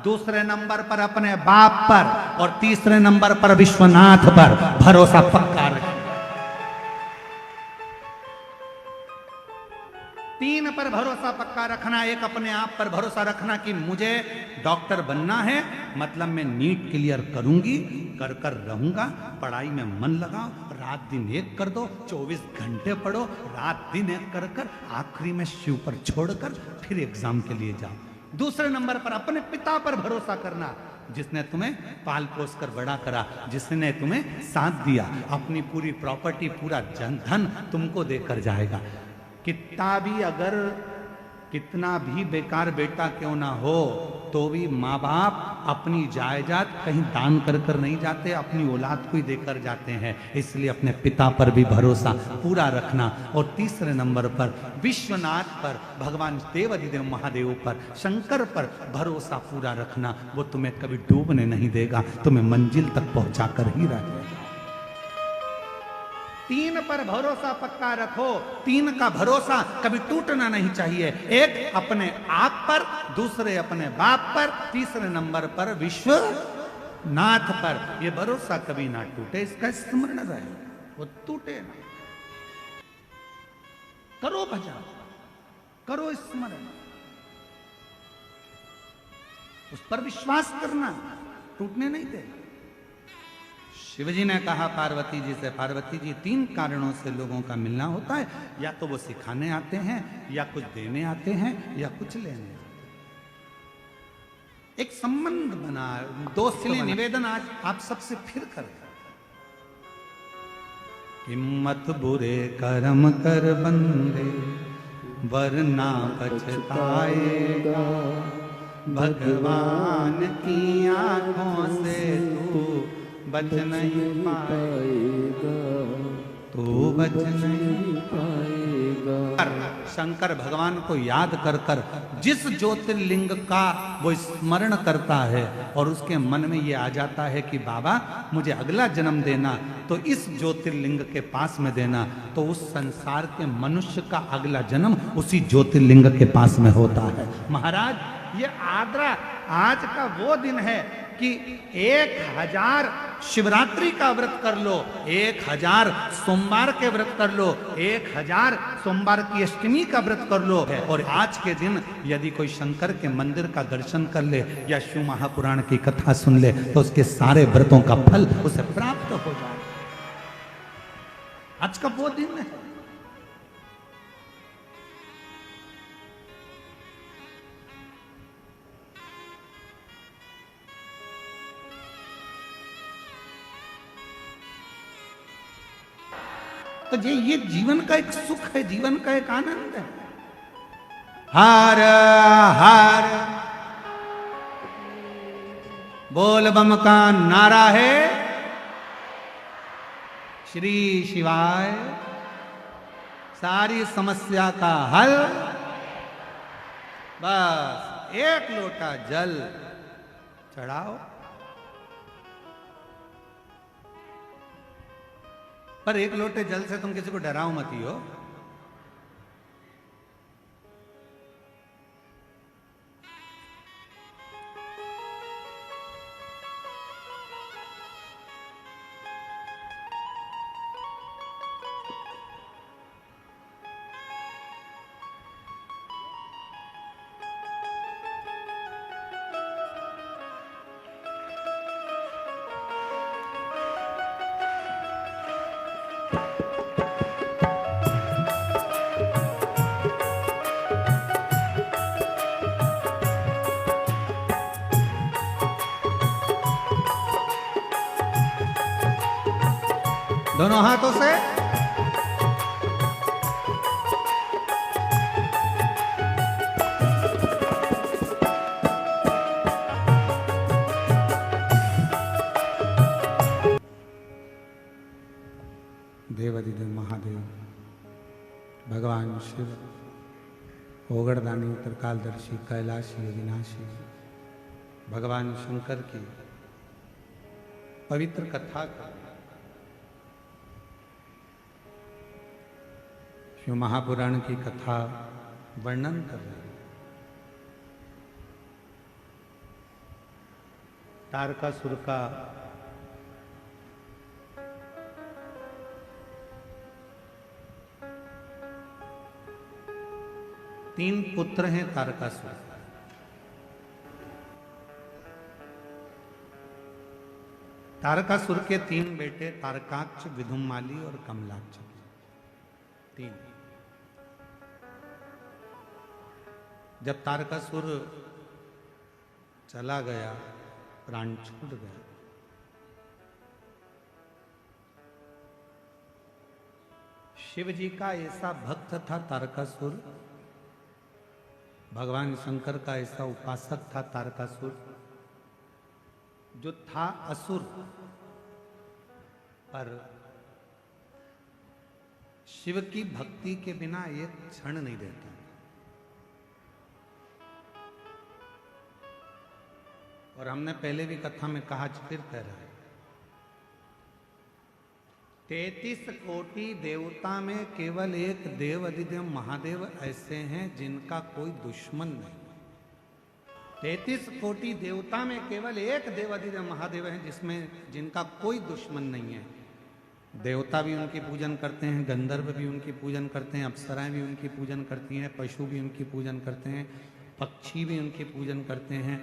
दूसरे नंबर पर अपने बाप पर और तीसरे नंबर पर विश्वनाथ पर भरोसा पक्का रखना। 3 पर भरोसा पक्का रखना। एक अपने आप पर भरोसा रखना कि मुझे डॉक्टर बनना है, मतलब मैं नीट क्लियर करूंगी, कर कर रहूंगा, पढ़ाई में मन लगाओ, रात दिन एक कर दो, 24 घंटे पढ़ो, रात दिन एक कर कर आखिरी में शिव पर छोड़कर फिर एग्जाम के लिए जाओ। दूसरे नंबर पर अपने पिता पर भरोसा करना, जिसने तुम्हें पाल पोस कर बड़ा करा, जिसने तुम्हें साथ दिया, अपनी पूरी प्रॉपर्टी, पूरा धन तुमको देकर जाएगा। कितना भी बेकार बेटा क्यों ना हो, तो भी माँ बाप अपनी जायदाद कहीं दान कर कर नहीं जाते, अपनी औलाद को ही देकर जाते हैं। इसलिए अपने पिता पर भी भरोसा पूरा रखना। और तीसरे नंबर पर विश्वनाथ पर, भगवान देवाधिदेव महादेव पर, शंकर पर भरोसा पूरा रखना। वो तुम्हें कभी डूबने नहीं देगा, तुम्हें मंजिल तक पहुंचा कर ही रहेगा। 3 पर भरोसा पक्का रखो। 3 का भरोसा कभी टूटना नहीं चाहिए। एक अपने आप पर, दूसरे अपने बाप पर, तीसरे नंबर पर विश्वनाथ पर। यह भरोसा कभी ना टूटे, इसका स्मरण रहे, वो टूटे ना। करो भजन, करो स्मरण, उस पर विश्वास करना, टूटने नहीं दे। शिवजी ने कहा पार्वती जी से, पार्वती जी 3 कारणों से लोगों का मिलना होता है, या तो वो सिखाने आते हैं, या कुछ देने आते हैं, या कुछ लेने। एक संबंध बना, दोस्त के लिए निवेदन आज आप सबसे फिर करें। हिम्मत बुरे कर्म कर बंदे, वरना पछताएगा। भगवान की आंखों से तू बच नहीं पाएगा, तो बच नहीं पाएगा। शंकर भगवान को याद कर कर जिस ज्योतिर्लिंग का वो स्मरण करता है और उसके मन में ये आ जाता है कि बाबा मुझे अगला जन्म देना, तो इस ज्योतिर्लिंग के पास में देना, तो उस संसार के मनुष्य का अगला जन्म उसी ज्योतिर्लिंग के पास में होता है। महाराज, ये आद्रा आज का वो दिन है कि 1000 शिवरात्रि का व्रत कर लो, 1000 सोमवार के व्रत कर लो, 1000 सोमवार की अष्टमी का व्रत कर लो। और आज के दिन यदि कोई शंकर के मंदिर का दर्शन कर ले या शिव महापुराण की कथा सुन ले, तो उसके सारे व्रतों का फल उसे प्राप्त हो जाए। आज का वो दिन है। तो ये जीवन का एक सुख है, जीवन का एक आनंद है। हर हर बोल बम का नारा है, श्री शिवाय सारी समस्या का हल। बस 1 लोटा जल चढ़ाओ, पर 1 लोटे जल से तुम किसी को डराओ मत ही हो। दोनों हाथों से देवाधिदेव महादेव, भगवान शिव, ओगड़दानी, त्रिकालदर्शी, कैलाशी, अविनाशी, भगवान शंकर की पवित्र कथा का शिव महापुराण की कथा वर्णन कर रहे हैं। तारकासुर का तीन पुत्र हैं तारकासुर। तारकासुर के 3 बेटे तारकाक्ष, विधुमाली और कमलाक्ष। 3। जब तारकासुर चला गया, प्राण छूट गया, शिव जी का ऐसा भक्त था तारकासुर भगवान शंकर का ऐसा उपासक था तारकासुर, जो था असुर पर शिव की भक्ति के बिना एक क्षण नहीं रहता। और हमने पहले भी कथा में कहा, फिर कह रहा है, 33 कोटि देवता में केवल एक देव अधिदेव महादेव ऐसे हैं जिनका कोई दुश्मन नहीं। 33 कोटि देवता में केवल एक देव अधिदेव महादेव है जिनका कोई दुश्मन नहीं है। देवता भी उनकी पूजन करते हैं, गंधर्व भी उनकी पूजन करते हैं, अप्सराएं भी उनकी पूजन करती हैं, पशु भी उनकी पूजन करते हैं, पक्षी भी उनकी पूजन करते हैं,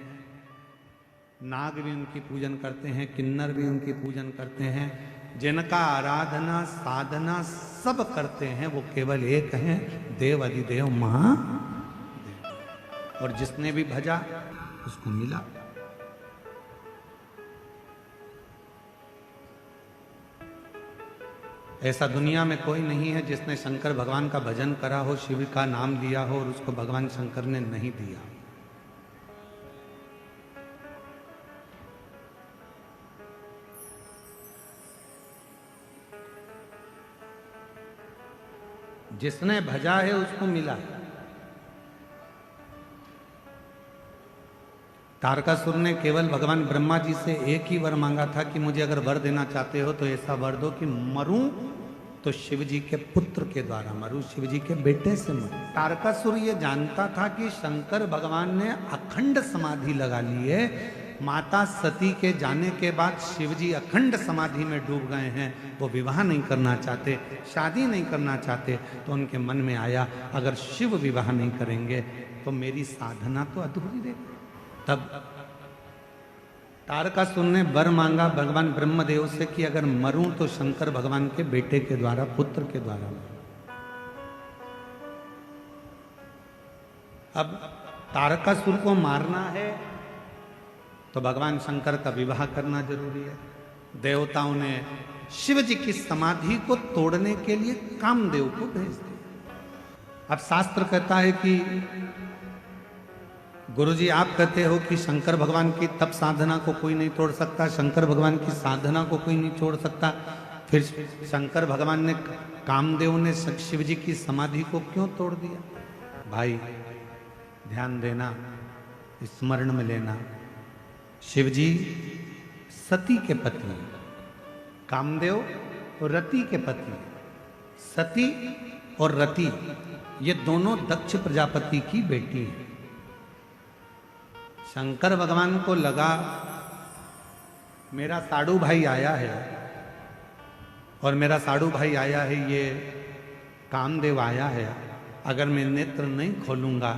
नाग भी उनकी पूजन करते हैं, किन्नर भी उनकी पूजन करते हैं। जिनका आराधना साधना सब करते हैं वो केवल एक हैं, देव अधिदेव महादेव। और जिसने भी भजा उसको मिला। ऐसा दुनिया में कोई नहीं है जिसने शंकर भगवान का भजन करा हो, शिव का नाम लिया हो और उसको भगवान शंकर ने नहीं दिया। जिसने भजा है उसको मिला। तारकासुर ने केवल भगवान ब्रह्मा जी से एक ही वर मांगा था कि मुझे अगर वर देना चाहते हो तो ऐसा वर दो कि मरूं तो शिव जी के पुत्र के द्वारा मरूं, शिव जी के बेटे से मरूं। तारकासुर ये जानता था कि शंकर भगवान ने अखंड समाधि लगा ली है। माता सती के जाने के बाद शिव जी अखंड समाधि में डूब गए हैं। वो विवाह नहीं करना चाहते, शादी नहीं करना चाहते। तो उनके मन में आया, अगर शिव विवाह नहीं करेंगे तो मेरी साधना तो अधूरी रहे। तब तारकासुर ने वर मांगा भगवान ब्रह्मदेव से कि अगर मरूं तो शंकर भगवान के बेटे के द्वारा, पुत्र के द्वारा। अब तारकासुर को मारना है तो भगवान शंकर का विवाह करना जरूरी है। देवताओं ने शिव जी की समाधि को तोड़ने के लिए कामदेव को भेज दिया। अब शास्त्र कहता है कि गुरुजी आप कहते हो कि शंकर भगवान की तप साधना को कोई नहीं तोड़ सकता, शंकर भगवान की साधना को कोई नहीं छोड़ सकता, फिर शंकर भगवान ने, कामदेव ने शिव जी की समाधि को क्यों तोड़ दिया? भाई ध्यान देना, स्मरण में लेना, शिव जी सती के पति, कामदेव रति के पति। सती और रति ये दोनों दक्ष प्रजापति की बेटी हैं। शंकर भगवान को लगा मेरा साड़ू भाई आया है और मेरा साड़ू भाई आया है, ये कामदेव आया है, अगर मैं नेत्र नहीं खोलूंगा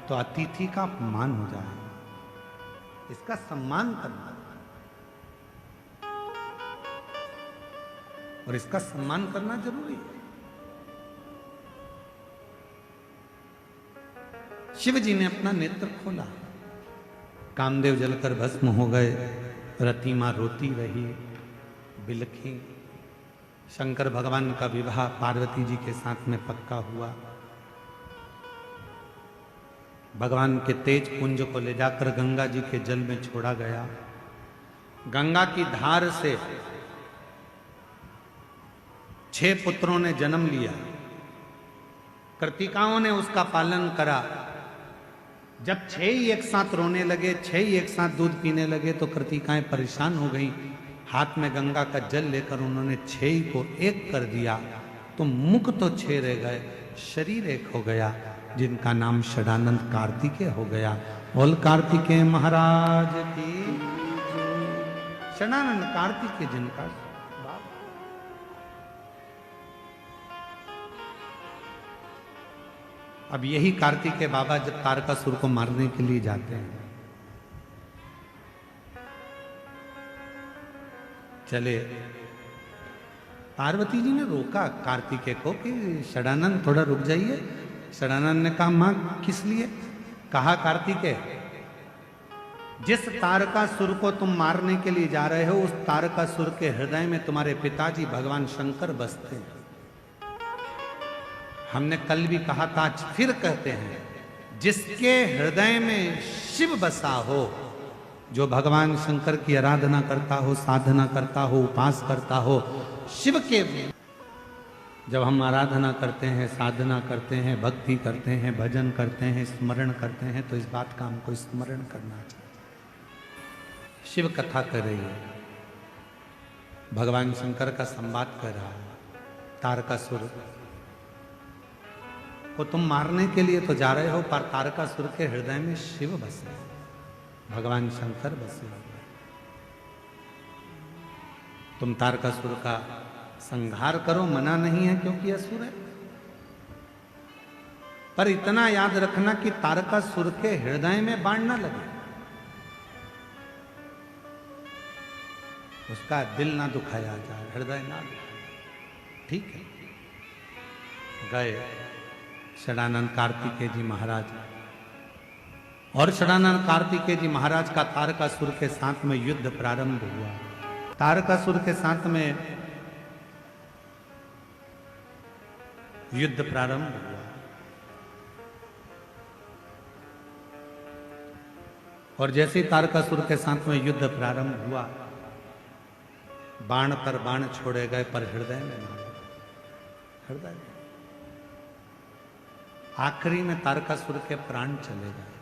तो अतिथि का अपमान हो जाएगा, इसका सम्मान करना और इसका सम्मान करना जरूरी है। शिव जी ने अपना नेत्र खोला, कामदेव जलकर भस्म हो गए, रति मां रोती रही, बिलखी। शंकर भगवान का विवाह पार्वती जी के साथ में पक्का हुआ। भगवान के तेज पुंज को ले जाकर गंगा जी के जल में छोड़ा गया। गंगा की धार से 6 पुत्रों ने जन्म लिया। कृतिकाओं ने उसका पालन करा। जब 6 ही एक साथ रोने लगे, 6 ही एक साथ दूध पीने लगे तो कृतिकाएं परेशान हो गईं। हाथ में गंगा का जल लेकर उन्होंने 6 ही को एक कर दिया तो मुख तो 6 रह गए, शरीर एक हो गया, जिनका नाम षडानंद कार्तिकेय हो गया। बोल कार्तिकेय महाराज की। षडानंद कार्तिकेय जिनका बाप। अब यही कार्तिकेय बाबा जब तारकासुर को मारने के लिए जाते हैं, चले, पार्वती जी ने रोका कार्तिकेय को कि षडानंद थोड़ा रुक जाइए। षडानंद ने कहा मां किस लिए? कहा कार्तिकेय, जिस तारकासुर को तुम मारने के लिए जा रहे हो उस तारकासुर के हृदय में तुम्हारे पिताजी भगवान शंकर बसते हैं। हमने कल भी कहा था, आज फिर कहते हैं, जिसके हृदय में शिव बसा हो, जो भगवान शंकर की आराधना करता हो, साधना करता हो, उपास करता हो, शिव के जब हम आराधना करते हैं, साधना करते हैं, भक्ति करते हैं, भजन करते हैं, स्मरण करते हैं, तो इस बात का हमको स्मरण करना चाहिए। शिव कथा कर रही है, भगवान शंकर का संवाद कर रहा है। तारकासुर को तुम मारने के लिए तो जा रहे हो, पर तारकासुर के हृदय में शिव बसे, भगवान शंकर बसे। तुम तारकासुर का संहार करो, मना नहीं है क्योंकि असुर है, पर इतना याद रखना कि तारकासुर के हृदय में बाण ना लगे, उसका दिल ना दुखाया जाए, हृदय ना दुखाया। ठीक है, गए षडानंद कार्तिकेय जी महाराज, और षडानंद कार्तिकेय जी महाराज का तारकासुर के साथ में युद्ध प्रारंभ हुआ। तारकासुर के साथ में युद्ध प्रारंभ हुआ, और जैसे ही तारकासुर के साथ में युद्ध प्रारंभ हुआ, बाण पर बाण छोड़े गए, पर हृदय में ना, हृदय में। आखिरी में तारकासुर के प्राण चले गए,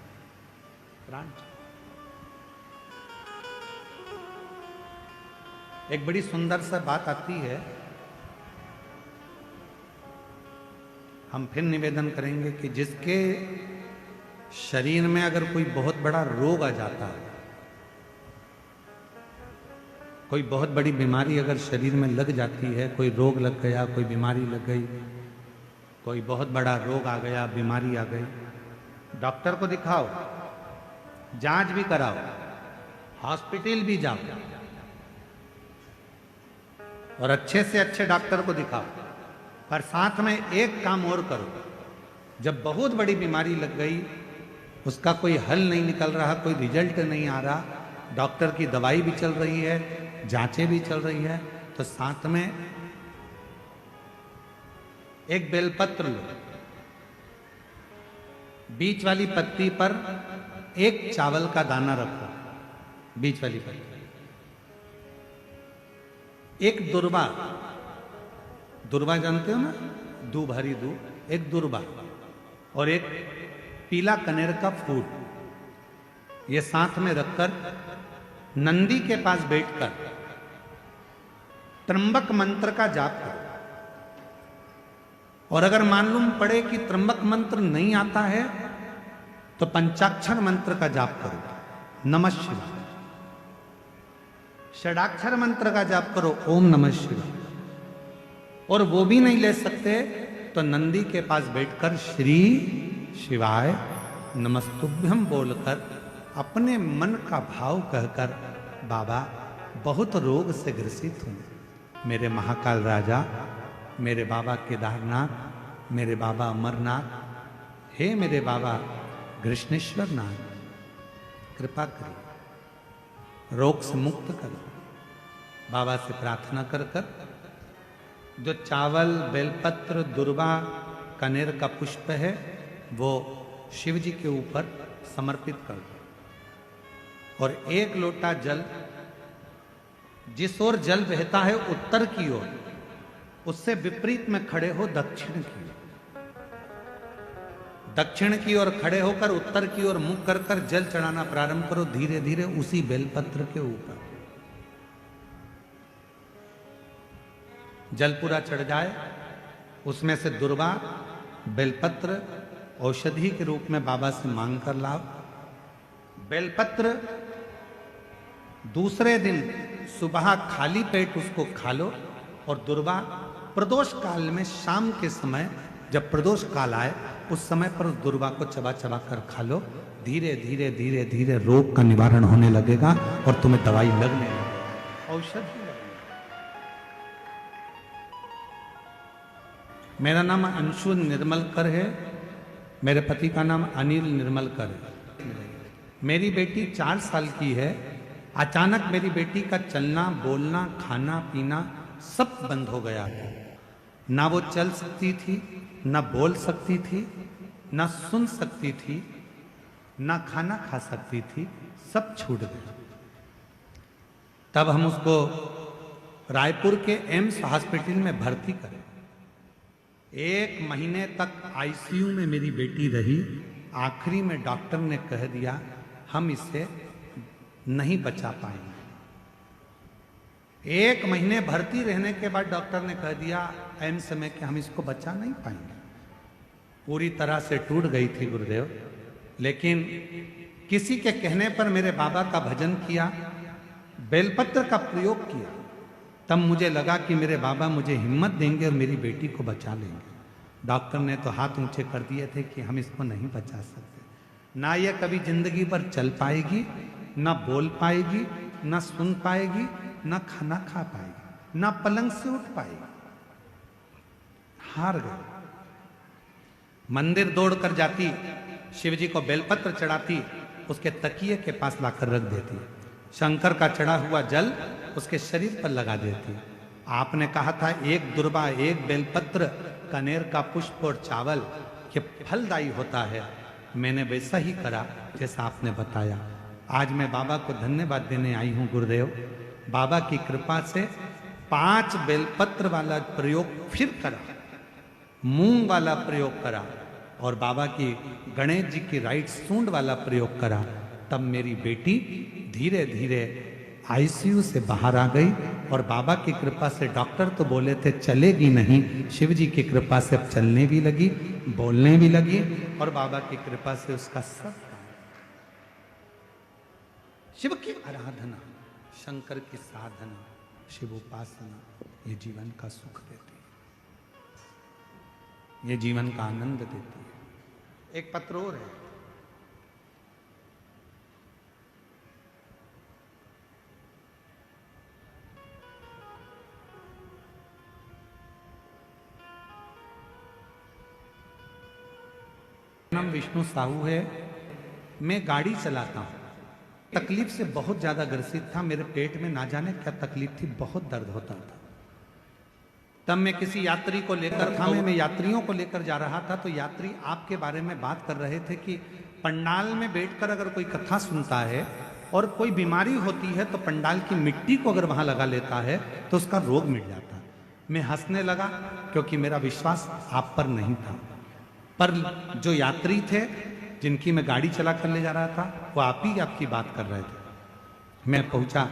प्राण। एक बड़ी सुंदर सा बात आती है, हम फिर निवेदन करेंगे कि जिसके शरीर में अगर कोई बहुत बड़ा रोग आ जाता है, कोई बहुत बड़ी बीमारी अगर शरीर में लग जाती है, कोई रोग लग गया, कोई बीमारी लग गई, कोई बहुत बड़ा रोग आ गया, बीमारी आ गई, डॉक्टर को दिखाओ, जांच भी कराओ, हॉस्पिटल भी जाओ, और अच्छे से अच्छे डॉक्टर को दिखाओ, पर साथ में एक काम और करो, जब बहुत बड़ी बीमारी लग गई, उसका कोई हल नहीं निकल रहा, कोई रिजल्ट नहीं आ रहा, डॉक्टर की दवाई भी चल रही है, जांचें भी चल रही है, तो साथ में एक बेलपत्र लो, बीच वाली पत्ती पर एक चावल का दाना रखो, बीच वाली पत्ती, एक दुर्वा, दुर्वा जानते हो ना, दूब, हरी दूब, एक दुर्वा, और एक पीला कनेर का फूल, ये साथ में रखकर नंदी के पास बैठकर त्र्यंबक मंत्र का जाप करो। और अगर मालूम पड़े कि त्र्यंबक मंत्र नहीं आता है, तो पंचाक्षर मंत्र का जाप करो, नमः शिवाय। षडाक्षर मंत्र का जाप करो, ओम नमः शिवाय। और वो भी नहीं ले सकते तो नंदी के पास बैठकर श्री शिवाय नमस्तुभ्यम बोलकर अपने मन का भाव कहकर, बाबा बहुत रोग से ग्रसित हूं, मेरे महाकाल राजा, मेरे बाबा केदारनाथ, मेरे बाबा अमरनाथ, हे मेरे बाबा कृष्णेश्वर नाथ, कृपा करो, रोग से मुक्त करो। बाबा से प्रार्थना कर कर जो चावल, बेलपत्र, दुर्वा, कनेर का पुष्प है, वो शिव जी के ऊपर समर्पित कर दो। और एक लोटा जल, जिस ओर जल बहता है उत्तर की ओर, उससे विपरीत में खड़े हो दक्षिण की ओर। दक्षिण की ओर खड़े होकर उत्तर की ओर मुख कर कर जल चढ़ाना प्रारंभ करो, धीरे धीरे उसी बेलपत्र के ऊपर। जल पूरा चढ़ जाए, उसमें से दुर्वा, बेलपत्र औषधि के रूप में बाबा से मांग कर लाओ। बेलपत्र दूसरे दिन सुबह खाली पेट उसको खा लो, और दुर्वा प्रदोष काल में शाम के समय, जब प्रदोष काल आए, उस समय पर उस दुर्वा को चबा चबा कर खा लो। धीरे धीरे धीरे धीरे रोग का निवारण होने लगेगा और तुम्हें दवाई लगने लगेगी, औषधि। मेरा नाम अंशु निर्मलकर है, मेरे पति का नाम अनिल निर्मलकर है। मेरी बेटी 4 साल की है। अचानक मेरी बेटी का चलना, बोलना, खाना पीना सब बंद हो गया था। ना वो चल सकती थी, ना बोल सकती थी, ना सुन सकती थी, ना खाना खा सकती थी, सब छूट गया। तब हम उसको रायपुर के एम्स हॉस्पिटल में भर्ती करें। 1 महीने तक आईसीयू में मेरी बेटी रही। आखिरी में डॉक्टर ने कह दिया हम इसे नहीं बचा पाएंगे। 1 महीने भर्ती रहने के बाद डॉक्टर ने कह दिया एम्स में कि हम इसको बचा नहीं पाएंगे। पूरी तरह से टूट गई थी गुरुदेव। लेकिन किसी के कहने पर मेरे बाबा का भजन किया, बेलपत्र का प्रयोग किया। तब मुझे लगा कि मेरे बाबा मुझे हिम्मत देंगे और मेरी बेटी को बचा लेंगे। डॉक्टर ने तो हाथ ऊंचे कर दिए थे कि हम इसको नहीं बचा सकते। ना ये कभी जिंदगी भर चल पाएगी, ना बोल पाएगी, ना सुन पाएगी, ना खाना खा पाएगी, ना पलंग से उठ पाएगी। हार गए। मंदिर दौड़कर जाती, शिव जी को बेलपत्र चढ़ाती, उसके तकिए के पास लाकर रख देती, शंकर का चढ़ा हुआ जल उसके शरीर पर लगा देती। आपने कहा था 1 दुर्बा 1 बेलपत्र कनेर का पुष्प और चावल ये फलदायी होता है। मैंने वैसा ही करा जैसा आपने बताया। आज मैं बाबा को धन्यवाद देने आई हूँ गुरुदेव। बाबा की कृपा से 5 बेलपत्र वाला प्रयोग फिर करा, मूंग वाला प्रयोग करा और बाबा की गणेश जी की राइट सूंड वाला प्रयोग करा। तब मेरी बेटी धीरे धीरे आईसीयू से बाहर आ गई और बाबा की कृपा से डॉक्टर तो बोले थे चलेगी नहीं, शिव जी की कृपा से अब चलने भी लगी, बोलने भी लगी और बाबा की कृपा से उसका सब शिव की आराधना, शंकर की साधना, शिव उपासना ये जीवन का सुख देती है, ये जीवन का आनंद देती है। एक पत्र और है, नाम विष्णु साहू है। मैं गाड़ी चलाता हूँ, तकलीफ से बहुत ज्यादा ग्रसित था। मेरे पेट में ना जाने क्या तकलीफ थी, बहुत दर्द होता था। तब मैं किसी यात्री को लेकर था, मैं यात्रियों को लेकर जा रहा था, तो यात्री आपके बारे में बात कर रहे थे कि पंडाल में बैठकर अगर कोई कथा सुनता है और कोई बीमारी होती है तो पंडाल की मिट्टी को अगर वहां लगा लेता है तो उसका रोग मिट जाता है। मैं हंसने लगा क्योंकि मेरा विश्वास आप पर नहीं था। पर जो यात्री थे जिनकी मैं गाड़ी चला कर ले जा रहा था वो आप ही आपकी बात कर रहे थे। मैं पहुंचा,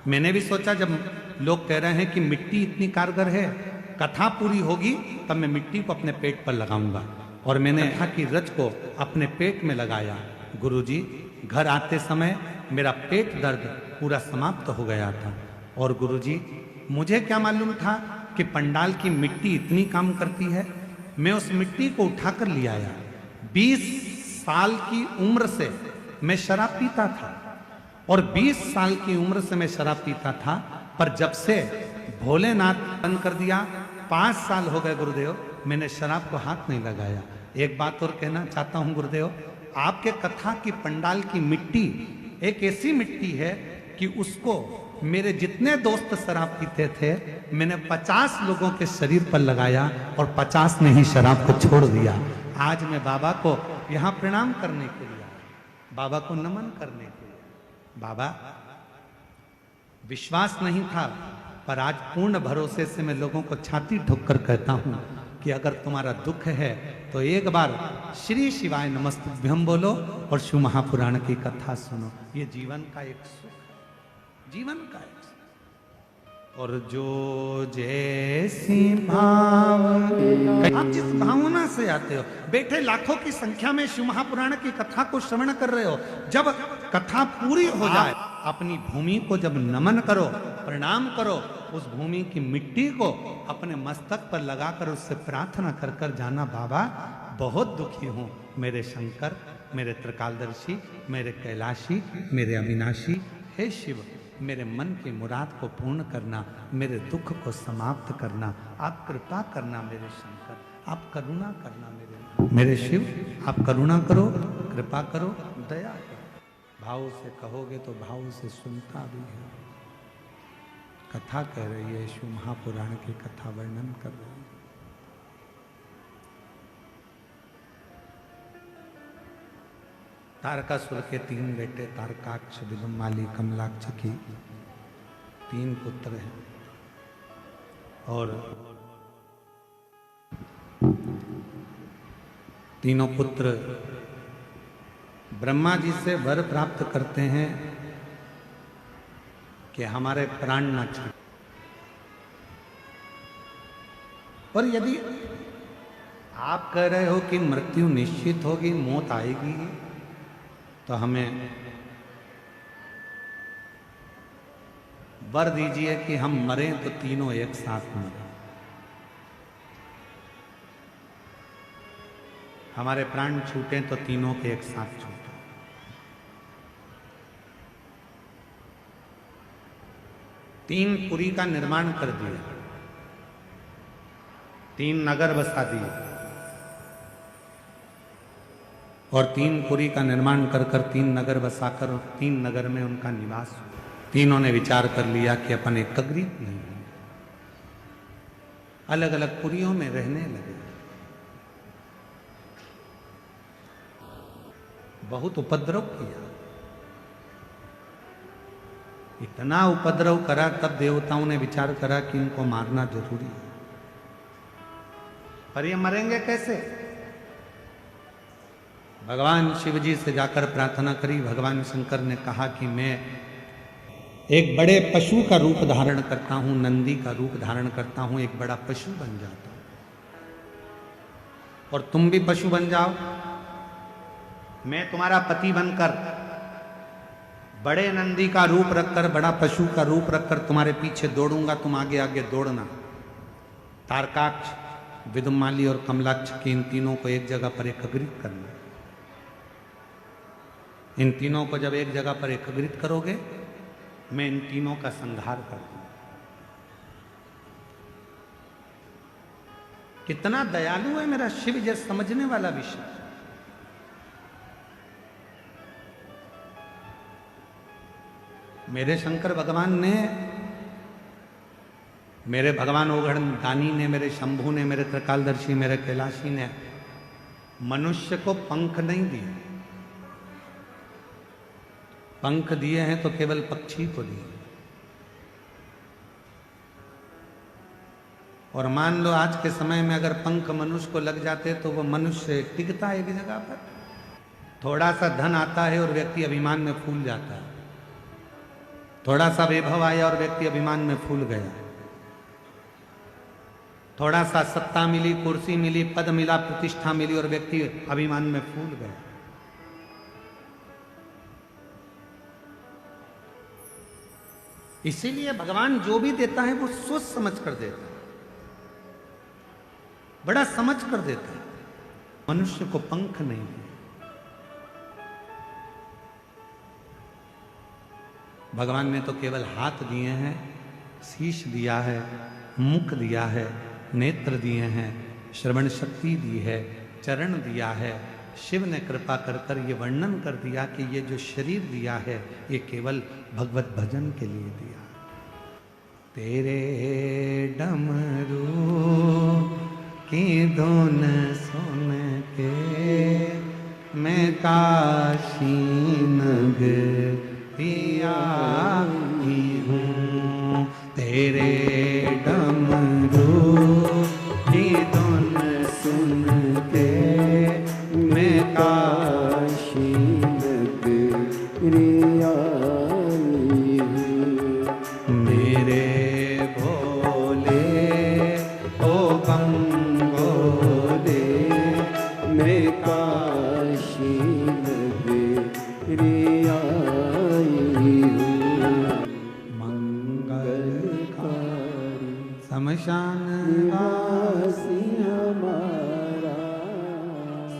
मैंने भी सोचा जब लोग कह रहे हैं कि मिट्टी इतनी कारगर है, कथा पूरी होगी तब मैं मिट्टी को अपने पेट पर लगाऊंगा। और मैंने कथा की रच को अपने पेट में लगाया। गुरुजी, घर आते समय मेरा पेट दर्द पूरा समाप्त हो गया था। और गुरुजी, मुझे क्या मालूम था कि पंडाल की मिट्टी इतनी काम करती है। मैं उस मिट्टी को उठाकर ले आया। 20 साल की उम्र से मैं शराब पीता था और 20 साल की उम्र से मैं शराब पीता था, पर जब से भोलेनाथ बंद कर दिया, 5 साल हो गए गुरुदेव, मैंने शराब को हाथ नहीं लगाया। एक बात और कहना चाहता हूं गुरुदेव, आपके कथा की पंडाल की मिट्टी एक ऐसी मिट्टी है कि उसको मेरे जितने दोस्त शराब पीते थे मैंने 50 लोगों के शरीर पर लगाया और 50 ने ही शराब को छोड़ दिया। आज मैं बाबा को यहाँ प्रणाम करने के लिए, बाबा को नमन करने के लिए। बाबा, विश्वास नहीं था पर आज पूर्ण भरोसे से मैं लोगों को छाती ठोक कर कहता हूं कि अगर तुम्हारा दुख है तो एक बार श्री शिवाय नमस्तुभ्यम बोलो और शिव महापुराण की कथा सुनो। ये जीवन का एक सुख है, जीवन का एक सुख। और जो जैसी आप जिस भावना से आते हो, बैठे लाखों की संख्या में शिव महापुराण की कथा को श्रवण कर रहे हो, जब कथा पूरी हो जाए अपनी भूमि को जब नमन करो, प्रणाम करो, उस भूमि की मिट्टी को अपने मस्तक पर लगाकर उससे प्रार्थना कर कर जाना, बाबा बहुत दुखी हूं मेरे शंकर, मेरे त्रिकालदर्शी, मेरे कैलाशी, मेरे अविनाशी, हे शिव, मेरे मन की मुराद को पूर्ण करना, मेरे दुख को समाप्त करना, आप कृपा करना मेरे शंकर, आप करुणा करना मेरे शिव, आप करुणा करो, कृपा करो, दया करो। भाव से कहोगे तो भाव से सुनता भी है। कथा कह रही है, शिव महापुराण की कथा वर्णन कर रही है। तारकासुर के 3 बेटे तारकाक्ष, विदुमाली, कमलाक्ष की 3 पुत्र हैं। और तीनों पुत्र ब्रह्मा जी से वर प्राप्त करते हैं कि हमारे प्राण न छूटे। और यदि आप कह रहे हो कि मृत्यु निश्चित होगी, मौत आएगी, तो हमें वर दीजिए कि हम मरें तो तीनों एक साथ मरें। हमारे प्राण छूटे तो तीनों के एक साथ छूटे। 3 पुरी का निर्माण कर दिया, 3 नगर बसा दिए, और 3 पुरी का निर्माण कर 3 नगर बसाकर और 3 नगर में उनका निवास हुआ। तीनों ने विचार कर लिया कि अपन एकत्रित नहीं हैं, अलग अलग पुरियों में रहने लगे। बहुत उपद्रव किया, इतना उपद्रव करा, तब देवताओं ने विचार करा कि इनको मारना जरूरी है। पर ये मरेंगे कैसे? भगवान शिव जी से जाकर प्रार्थना करी। भगवान शंकर ने कहा कि मैं एक बड़े पशु का रूप धारण करता हूं, नंदी का रूप धारण करता हूं, एक बड़ा पशु बन जाता हूं, और तुम भी पशु बन जाओ। मैं तुम्हारा पति बनकर बड़े नंदी का रूप रखकर, बड़ा पशु का रूप रखकर तुम्हारे पीछे दौड़ूंगा, तुम आगे आगे दौड़ना। तारकाक्ष, विदुमाली और कमलाक्ष की इन तीनों को एक जगह पर एकत्रित करना। इन तीनों को जब एक जगह पर एकत्रित करोगे, मैं इन तीनों का संहार कर दूंगा। कितना दयालु है मेरा शिव, यह समझने वाला विषय। मेरे शंकर भगवान ने, मेरे भगवान ओघड़ दानी ने, मेरे शंभू ने, मेरे त्रिकालदर्शी, मेरे कैलाशी ने मनुष्य को पंख नहीं दिए। पंख दिए हैं तो केवल पक्षी को दिए। और मान लो आज के समय में अगर पंख मनुष्य को लग जाते तो वो मनुष्य टिकता है एक जगह पर। थोड़ा सा धन आता है और व्यक्ति अभिमान में फूल जाता है, थोड़ा सा वैभव आया और व्यक्ति अभिमान में फूल गया, थोड़ा सा सत्ता मिली, कुर्सी मिली, पद मिला, प्रतिष्ठा मिली और व्यक्ति अभिमान में फूल गया। इसीलिए भगवान जो भी देता है वो सोच समझ कर देता है, बड़ा समझ कर देता है। मनुष्य को पंख नहीं दिए। भगवान ने तो केवल हाथ दिए हैं, शीश दिया है, मुख दिया है, नेत्र दिए हैं, श्रवण शक्ति दी है, चरण दिया है। शिव ने कृपा कर कर ये वर्णन कर दिया कि ये जो शरीर दिया है ये केवल भगवत भजन के लिए दिया। तेरे डमरू की धुन सुन के मैं काशी नगरिया आई हूँ। तेरे डमरू की धुन सुन के मैं काशी नगरिया आई हूँ। मेरे भोले ओ गंगोले मैं काशी नगरिया आई हूँ। मंगलकारी शमशान वासी हमारा,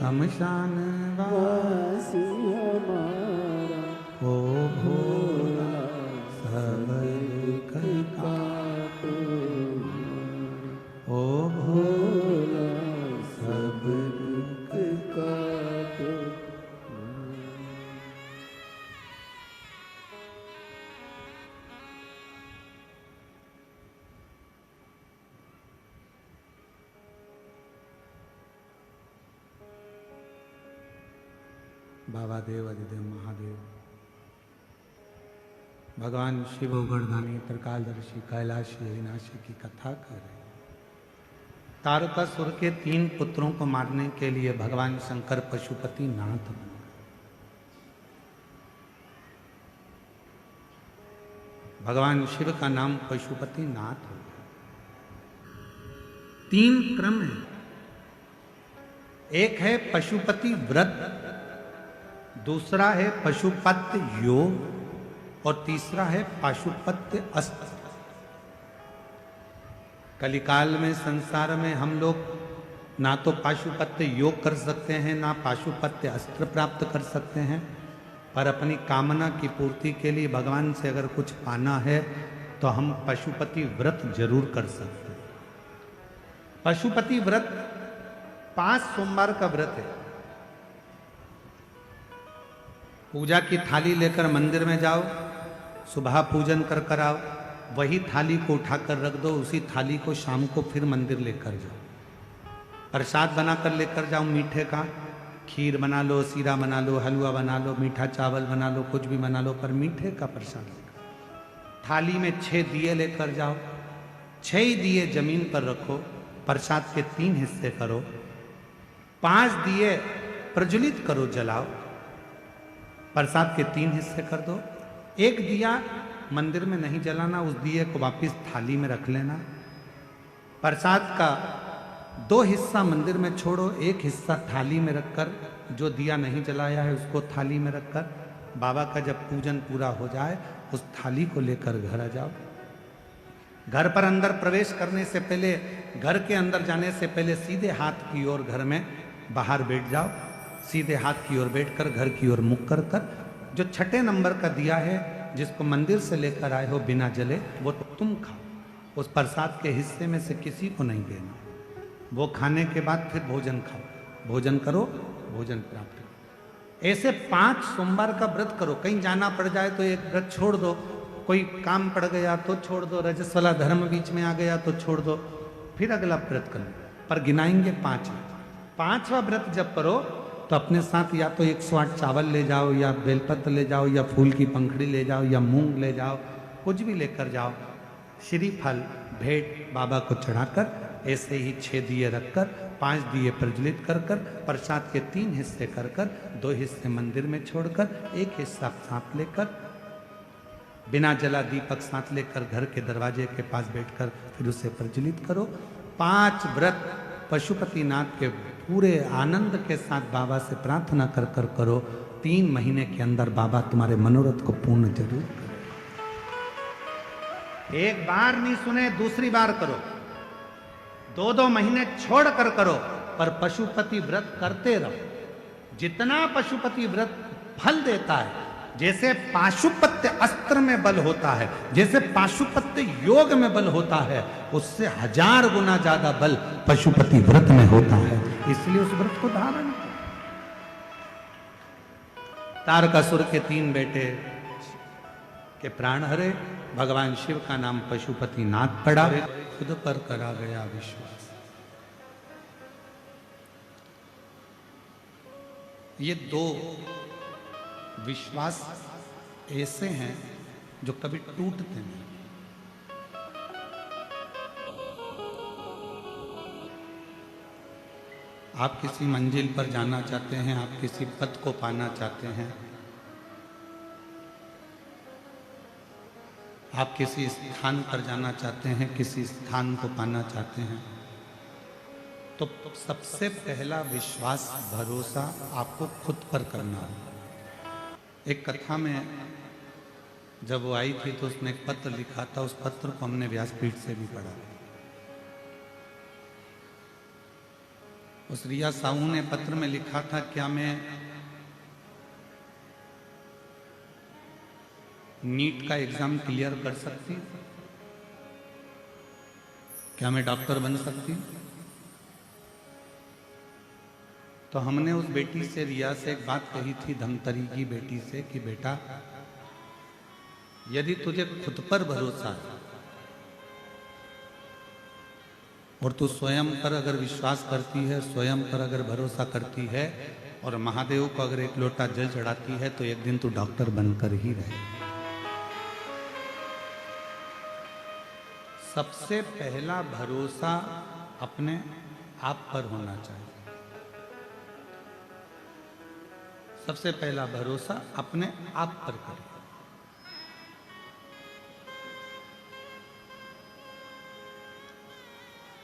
शमशान वासी हमारा, ओ भोला सब दुख का, ओ भोला सब दुख का। बाबा देव अधिदेव महादेव, भगवान शिव गर्दानी त्रिकालदर्शी कैलाशी अविनाशी की कथा कर रहे हैं। तारकासुर के 3 पुत्रों को मारने के लिए भगवान शंकर पशुपति नाथ बने। भगवान शिव का नाम पशुपति नाथ हो गया। 3 क्रम है, एक है पशुपति व्रत, दूसरा है पशुपत्य योग और तीसरा है पाशुपत्य अस्त्र। कलिकाल में संसार में हम लोग ना तो पाशुपत्य योग कर सकते हैं, ना पाशुपत्य अस्त्र प्राप्त कर सकते हैं, पर अपनी कामना की पूर्ति के लिए भगवान से अगर कुछ पाना है तो हम पशुपति व्रत जरूर कर सकते हैं। पशुपति व्रत 5 सोमवार का व्रत है। पूजा की थाली लेकर मंदिर में जाओ, सुबह पूजन कर कर आओ, वही थाली को उठाकर रख दो, उसी थाली को शाम को फिर मंदिर लेकर जाओ। प्रसाद बनाकर लेकर जाओ, मीठे का खीर बना लो, सीरा बना लो, हलवा बना लो, मीठा चावल बना लो, कुछ भी बना लो, पर मीठे का प्रसाद लेकर। थाली में 6 दिए लेकर जाओ, 6 ही दिए जमीन पर रखो, प्रसाद के 3 हिस्से करो, 5 दिए प्रज्वलित करो, जलाओ, प्रसाद के 3 हिस्से कर दो। 1 दिया मंदिर में नहीं जलाना, उस दिए को वापस थाली में रख लेना। प्रसाद का 2 हिस्सा मंदिर में छोड़ो, 1 हिस्सा थाली में रखकर, जो दिया नहीं जलाया है उसको थाली में रखकर, बाबा का जब पूजन पूरा हो जाए उस थाली को लेकर घर आ जाओ। घर पर अंदर प्रवेश करने से पहले, घर के अंदर जाने से पहले सीधे हाथ की ओर घर में बाहर बैठ जाओ, सीधे हाथ की ओर बैठकर घर की ओर मुख कर कर जो 6 नंबर का दिया है जिसको मंदिर से लेकर आए हो बिना जले, वो तुम खाओ। उस प्रसाद के हिस्से में से किसी को नहीं देना। वो खाने के बाद फिर भोजन खाओ, भोजन करो, भोजन प्राप्त करो। ऐसे 5 सोमवार का व्रत करो। कहीं जाना पड़ जाए तो एक व्रत छोड़ दो, कोई काम पड़ गया तो छोड़ दो, रजस वाला धर्म बीच में आ गया तो छोड़ दो, फिर अगला व्रत करो, पर गिनाएंगे 5। 5वां व्रत जब करो तो अपने साथ या तो 108 चावल ले जाओ, या बेलपत्र ले जाओ, या फूल की पंखड़ी ले जाओ, या मूंग ले जाओ, कुछ भी लेकर जाओ। श्रीफल भेंट बाबा को चढ़ाकर ऐसे ही 6 दिए रखकर, 5 दिए प्रज्वलित कर कर, प्रसाद के 3 हिस्से कर कर, 2 हिस्से मंदिर में छोड़कर, 1 हिस्सा साथ लेकर, बिना जला दीपक साथ लेकर घर के दरवाजे के पास बैठकर फिर उसे प्रज्वलित करो। 5 व्रत पशुपतिनाथ के पूरे आनंद के साथ बाबा से प्रार्थना कर कर करो। 3 महीने के अंदर बाबा तुम्हारे मनोरथ को पूर्ण जरूर करें। एक बार नहीं सुने, दूसरी बार करो, 2-2 महीने छोड़ कर करो, पर पशुपति व्रत करते रहो। जितना पशुपति व्रत फल देता है, जैसे पाशुपत्य अस्त्र में बल होता है, जैसे पाशुपत्य योग में बल होता है, उससे 1000 गुना ज्यादा बल पशुपति व्रत में होता है। इसलिए उस व्रत को धारण करो। तारकासुर के 3 बेटे के प्राण हरे, भगवान शिव का नाम पशुपति नाथ पड़ा, खुद पर करा गया विश्वास। ये 2 विश्वास ऐसे हैं जो कभी टूटते नहीं। आप किसी मंजिल पर जाना चाहते हैं, आप किसी पद को पाना चाहते हैं, आप किसी स्थान पर जाना चाहते हैं, किसी स्थान को पाना चाहते हैं, तो सबसे पहला विश्वास, भरोसा आपको खुद पर करना है। एक कथा में जब वो आई थी तो उसने एक पत्र लिखा था, उस पत्र को हमने व्यासपीठ से भी पढ़ा। उस रिया साहू ने पत्र में लिखा था, क्या मैं नीट का एग्जाम क्लियर कर सकती, क्या मैं डॉक्टर बन सकती? तो हमने उस बेटी से, रिया से एक बात कही थी, धमतरी की बेटी से, कि बेटा यदि तुझे खुद पर भरोसा है और तू स्वयं पर अगर विश्वास करती है, स्वयं पर अगर भरोसा करती है, और महादेव को अगर एक लोटा जल चढ़ाती है तो एक दिन तू डॉक्टर बनकर ही रहे। सबसे पहला भरोसा अपने आप पर होना चाहिए। सबसे पहला भरोसा अपने आप पर करें।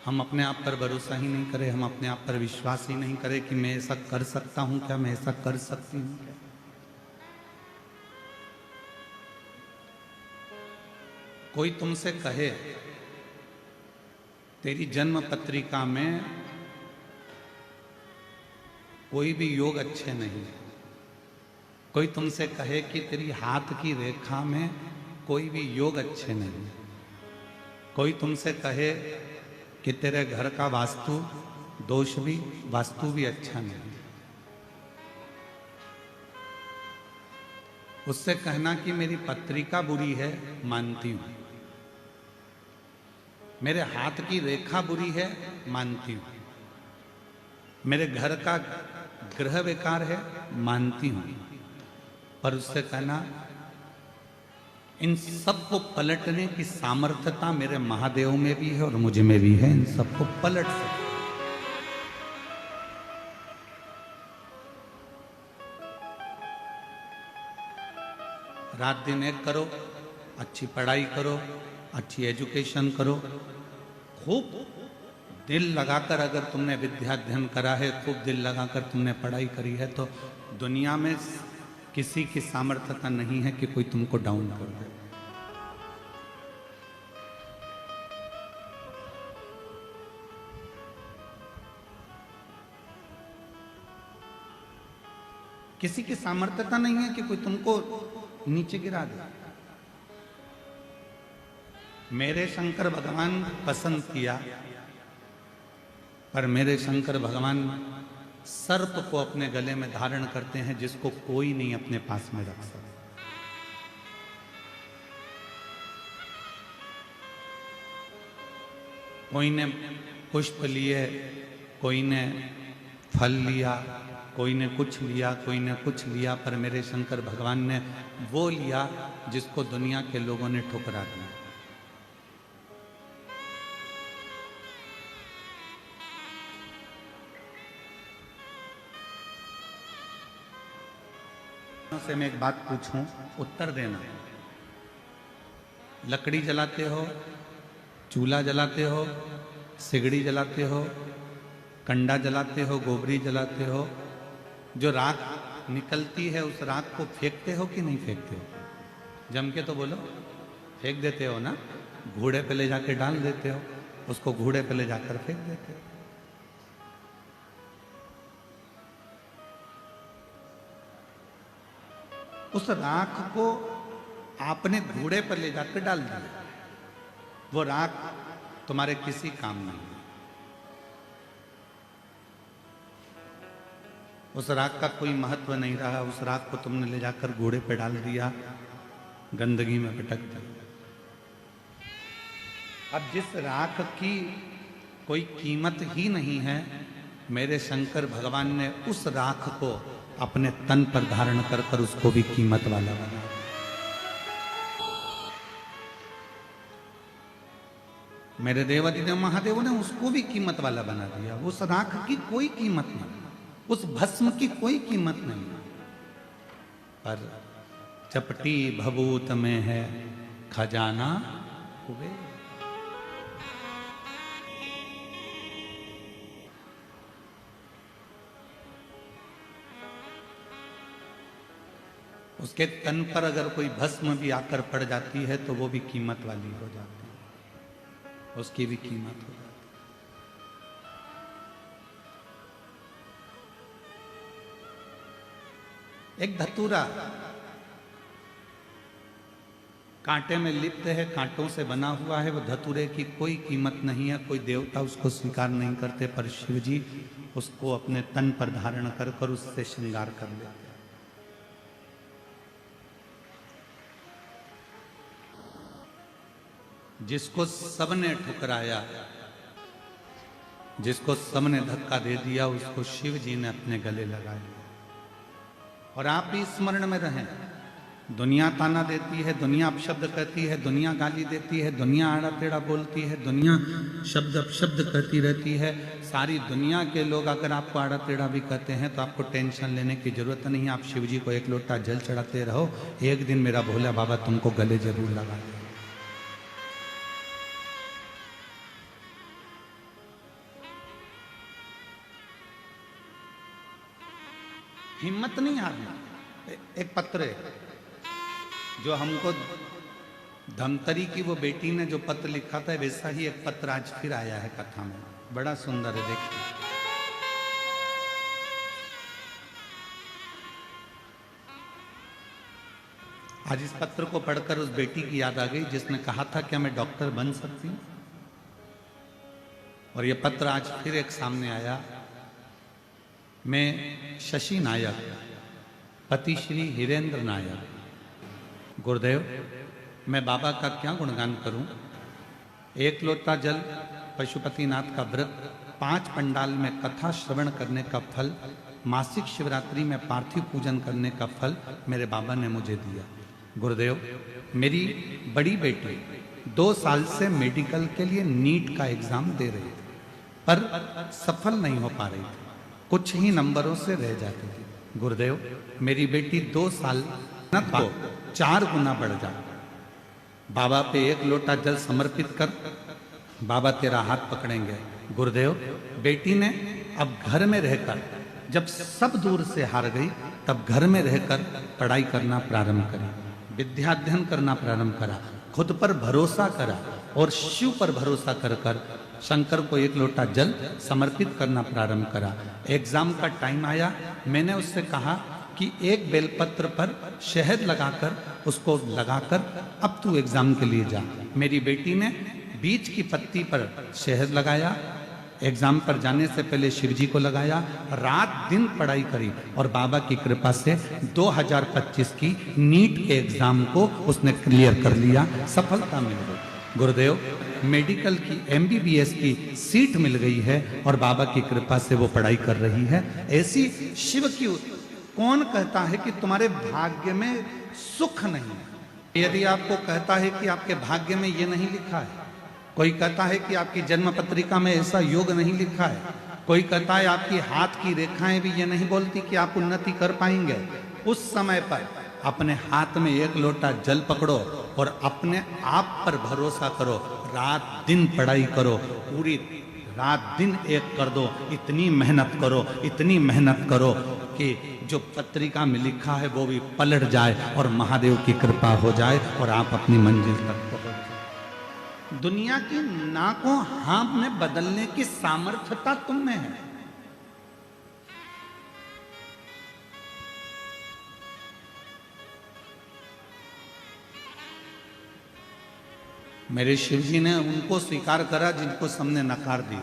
हम अपने आप पर भरोसा ही नहीं करें, हम अपने आप पर विश्वास ही नहीं करें कि मैं ऐसा कर सकता हूं क्या, मैं ऐसा कर सकती हूं क्या। कोई तुमसे कहे तेरी जन्म पत्रिका में कोई भी योग अच्छे नहीं, कोई तुमसे कहे कि तेरी हाथ की रेखा में कोई भी योग अच्छे नहीं, कोई तुमसे कहे कि तेरे घर का वास्तु भी अच्छा नहीं, उससे कहना कि मेरी पत्रिका बुरी है, मानती हूं, मेरे हाथ की रेखा बुरी है, मानती हूं, मेरे घर का ग्रह विकार है, मानती हूं, पर उससे कहना इन सबको पलटने की सामर्थ्यता मेरे महादेव में भी है और मुझ में भी है, इन सबको पलट सकते। रात दिन एक करो, अच्छी पढ़ाई करो, अच्छी एजुकेशन करो, खूब दिल लगाकर अगर तुमने विद्याध्ययन करा है, खूब दिल लगाकर तुमने पढ़ाई करी है, तो दुनिया में किसी की सामर्थ्यता नहीं है कि कोई तुमको डाउन कर दे। किसी की सामर्थ्यता नहीं है कि कोई तुमको नीचे गिरा दे। मेरे शंकर भगवान पसंद किया, पर मेरे शंकर भगवान सर्प को अपने गले में धारण करते हैं जिसको कोई नहीं अपने पास में रख सकता। कोई ने पुष्प लिए, कोई ने फल लिया, कोई ने कुछ लिया, कोई ने कुछ लिया, पर मेरे शंकर भगवान ने वो लिया जिसको दुनिया के लोगों ने ठुकरा दिया। से मैं एक बात पूछूं, उत्तर देना। लकड़ी जलाते हो, चूल्हा जलाते हो, सिगड़ी जलाते हो, कंडा जलाते हो, गोबरी जलाते हो, जो राख निकलती है उस राख को फेंकते हो कि नहीं फेंकते हो? जम के तो बोलो, फेंक देते हो ना? घोड़े पे ले जाके डाल देते हो, उसको घोड़े पे ले जाकर फेंक देते हो। उस राख को आपने घोड़े पर ले जाकर डाल दिया, वो राख तुम्हारे किसी काम नहीं है। उस राख का कोई महत्व नहीं रहा, उस राख को तुमने ले जाकर घोड़े पे डाल दिया, गंदगी में पटक दिया। अब जिस राख की कोई कीमत ही नहीं है, मेरे शंकर भगवान ने उस राख को अपने तन पर धारण कर कर उसको भी कीमत वाला बना। मेरे देवादिदेव महादेव ने उसको भी कीमत वाला बना दिया। उस राख की कोई कीमत नहीं, उस भस्म की कोई कीमत नहीं, पर चपटी भभूत में है खजाना कुबेर। उसके तन पर अगर कोई भस्म भी आकर पड़ जाती है तो वो भी कीमत वाली हो जाती है, उसकी भी कीमत हो जाती है। एक धतूरा कांटे में लिप्त है, कांटों से बना हुआ है, वो धतूरे की कोई कीमत नहीं है, कोई देवता उसको स्वीकार नहीं करते, पर शिव जी उसको अपने तन पर धारण कर कर उससे श्रृंगार कर लेते हैं। जिसको सबने ठुकराया, जिसको सबने धक्का दे दिया, उसको शिव जी ने अपने गले लगाया। और आप भी स्मरण में रहें। दुनिया ताना देती है, दुनिया अपशब्द कहती है, दुनिया गाली देती है, दुनिया आड़ा टेढ़ा बोलती है, दुनिया शब्द अपशब्द कहती रहती है। सारी दुनिया के लोग अगर आपको आड़ा टेढ़ा भी कहते हैं तो आपको टेंशन लेने की जरूरत नहीं है। आप शिव जी को एक लोटा जल चढ़ाते रहो, एक दिन मेरा भोला बाबा तुमको गले जरूर लगा देगा। हिम्मत नहीं हारना। एक पत्र है जो हमको धमतरी की वो बेटी ने जो पत्र लिखा था, वैसा ही एक पत्र आज फिर आया है कथा में, बड़ा सुंदर है, देखिए। आज इस पत्र को पढ़कर उस बेटी की याद आ गई जिसने कहा था क्या मैं डॉक्टर बन सकती हूं। और ये पत्र आज फिर एक सामने आया। मैं शशि नायक, पति श्री हिरेंद्र नायक, गुरुदेव, मैं बाबा का क्या गुणगान करूं। एक लोटा जल, पशुपतिनाथ का व्रत, 5 पंडाल में कथा श्रवण करने का फल, मासिक शिवरात्रि में पार्थिव पूजन करने का फल मेरे बाबा ने मुझे दिया। गुरुदेव, मेरी बड़ी बेटी 2 साल से मेडिकल के लिए नीट का एग्जाम दे रही थी, पर सफल नहीं हो पा रही थी, कुछ ही नंबरों से रह जाती थी। गुरुदेव, मेरी बेटी 2 साल को 4 गुना बढ़ जाए। बाबा पे एक लोटा जल समर्पित कर, बाबा तेरा हाथ पकड़ेंगे। गुरुदेव, बेटी ने अब घर में रहकर, जब सब दूर से हार गई, तब घर में रहकर पढ़ाई करना प्रारंभ करी, विद्याध्ययन करना प्रारंभ करा, खुद पर भरोसा करा और शिव पर भरोसा कर कर शंकर को एक लोटा जल समर्पित करना प्रारंभ करा। एग्जाम का टाइम आया, मैंने उससे कहा कि एक बेलपत्र पर शहद लगाकर उसको लगाकर अब तू एग्जाम के लिए जा। मेरी बेटी ने बीच की पत्ती पर शहद लगाया, एग्जाम पर जाने से पहले शिवजी को लगाया, रात दिन पढ़ाई करी और बाबा की कृपा से 2025 की नीट के एग्जाम को उसने क्लियर कर लिया, सफलता मिल गई। गुरुदेव, मेडिकल की MBBS की सीट मिल गई है और बाबा की कृपा से वो पढ़ाई कर रही है। ऐसी शिव की, कौन कहता है कि तुम्हारे भाग्य में सुख नहीं है। यदि आपको कहता है कि आपके भाग्य में ये नहीं लिखा है, कोई कहता है कि आपकी जन्म पत्रिका में ऐसा योग नहीं लिखा है, कोई कहता है आपकी हाथ की रेखाएं भी ये नहीं बोलती कि आप उन्नति कर पाएंगे, उस समय पर अपने हाथ में एक लोटा जल पकड़ो और अपने आप पर भरोसा करो, रात दिन पढ़ाई करो, पूरी रात दिन एक कर दो, इतनी मेहनत करो, इतनी मेहनत करो कि जो पत्रिका में लिखा है वो भी पलट जाए और महादेव की कृपा हो जाए और आप अपनी मंजिल तक पहुंच। दुनिया की ना को हाँ में बदलने की सामर्थ्यता तुम में है। मेरे शिव जी ने उनको स्वीकार करा जिनको सबने नकार दिया।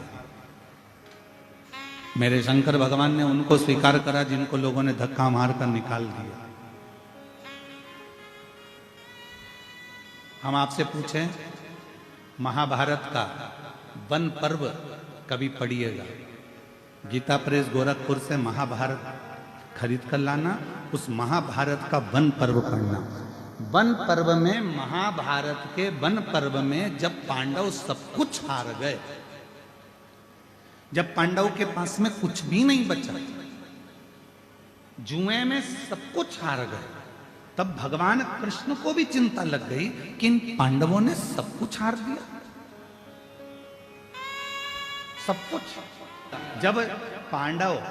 मेरे शंकर भगवान ने उनको स्वीकार करा जिनको लोगों ने धक्का मारकर निकाल दिया। हम आपसे पूछें, महाभारत का वन पर्व कभी पढ़िएगा। गीता प्रेस गोरखपुर से महाभारत खरीद कर लाना, उस महाभारत का वन पर्व पढ़ना। वन पर्व में, महाभारत के वन पर्व में जब पांडव सब कुछ हार गए, जब पांडव के पास में कुछ भी नहीं बचा, जुए में सब कुछ हार गए, तब भगवान कृष्ण को भी चिंता लग गई कि इन पांडवों ने सब कुछ हार दिया, सब कुछ। जब पांडव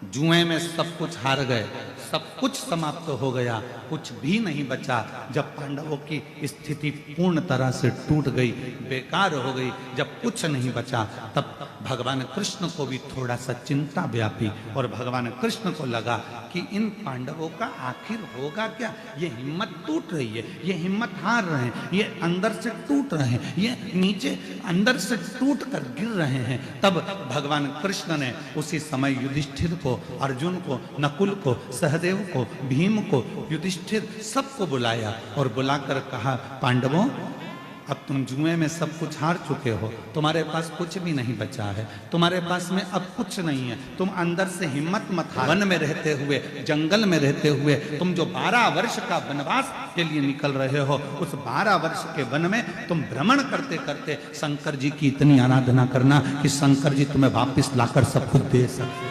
जुए में सब कुछ हार गए, सब कुछ समाप्त हो गया, कुछ भी नहीं बचा, जब पांडवों की स्थिति पूर्ण तरह से टूट गई, बेकार हो गई, जब कुछ नहीं बचा, तब भगवान कृष्ण को भी थोड़ा सा चिंता व्यापी और भगवान कृष्ण को लगा कि इन पांडवों का आखिर होगा क्या। ये हिम्मत टूट रही है, ये हिम्मत हार रहे हैं, ये अंदर से टूट रहे हैं, ये नीचे अंदर से टूट कर गिर रहे हैं। तब भगवान कृष्ण ने उसी समय युधिष्ठिर को, अर्जुन को, नकुल को, सहदेव को, भीम को, युधिष्ठिर सबको बुलाया और बुलाकर कहा, पांडवों अब तुम जुए में सब कुछ हार चुके हो, तुम्हारे पास कुछ भी नहीं बचा है, तुम्हारे पास में अब कुछ नहीं है। तुम अंदर से हिम्मत मत हार। वन में रहते हुए, जंगल में रहते हुए, तुम जो 12 वर्ष का वनवास के लिए निकल रहे हो, उस 12 वर्ष के वन में तुम भ्रमण करते करते शंकर जी की इतनी आराधना करना कि शंकर जी तुम्हें वापस लाकर सब कुछ दे सके।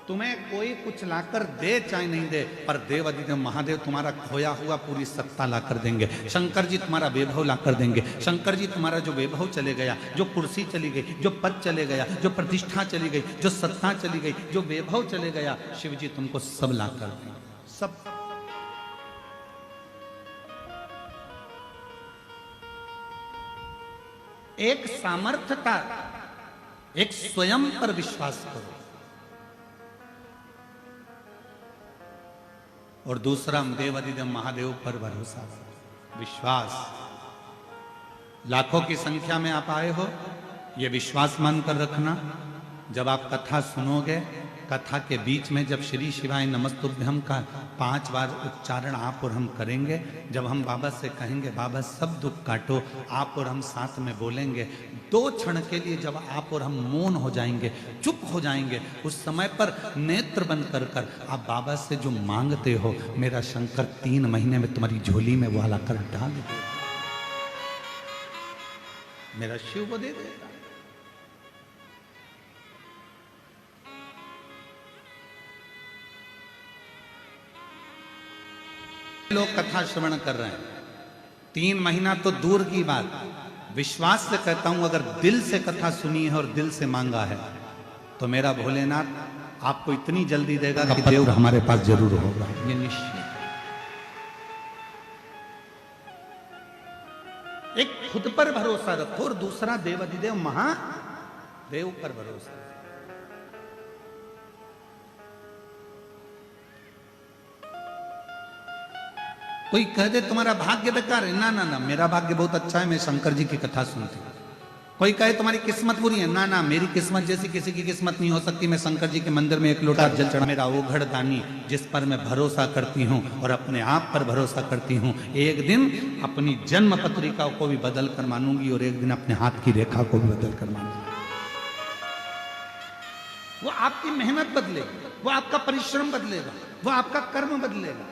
तुम्हें कोई कुछ लाकर दे चाहे नहीं दे, पर देव अधिदेव महादेव तुम्हारा खोया हुआ पूरी सत्ता लाकर देंगे। शंकर जी तुम्हारा वैभव लाकर देंगे। शंकर जी तुम्हारा जो वैभव चले गया, जो कुर्सी चली गई, जो पद चले गया, जो प्रतिष्ठा चली गई, जो सत्ता चली गई, जो वैभव चले गया, शिव जी तुमको सब लाकर देंगे। सब। एक सामर्थ्यता, एक स्वयं पर विश्वास करो, और दूसरा देव अधिदेव महादेव पर भरोसा, विश्वास। लाखों की संख्या में आप आए हो, ये विश्वास मानकर रखना। जब आप कथा सुनोगे, कथा के बीच में जब श्री शिवाय नमस्तुभ्यम का 5 बार उच्चारण आप और हम करेंगे, जब हम बाबा से कहेंगे बाबा सब दुख काटो, आप और हम साथ में बोलेंगे, 2 क्षण के लिए जब आप और हम मौन हो जाएंगे, चुप हो जाएंगे, उस समय पर नेत्र बंद कर कर आप बाबा से जो मांगते हो, मेरा शंकर 3 महीने में तुम्हारी झोली में वो लाकर डाल दे, मेरा शिव वो दे देगा। लोग कथा श्रवण कर रहे हैं, 3 महीना तो दूर की बात, विश्वास से कहता हूं, अगर दिल से कथा सुनी है और दिल से मांगा है, तो मेरा भोलेनाथ आपको इतनी जल्दी देगा कि देव हमारे पास जरूर होगा, ये निश्चित। एक खुद पर भरोसा रखो और दूसरा देव अधिदेव महादेव पर भरोसा। कोई कह दे तुम्हारा भाग्य बेकार है, ना ना ना, मेरा भाग्य बहुत अच्छा है, मैं शंकर जी की कथा सुनती हूँ। कोई कहे तुम्हारी किस्मत बुरी है, ना ना, मेरी किस्मत जैसी किसी की किस्मत नहीं हो सकती, मैं शंकर जी के मंदिर में 1 लोटा जल चढ़ा, मेरा ओघड़ दानी जिस पर मैं भरोसा करती हूँ और अपने आप पर भरोसा करती हूँ, एक दिन अपनी जन्म पत्रिका को भी बदल कर मानूंगी और एक दिन अपने हाथ की रेखा को भी बदल कर मानूंगी। वो आपकी मेहनत बदलेगी, वो आपका परिश्रम बदलेगा, वो आपका कर्म बदलेगा।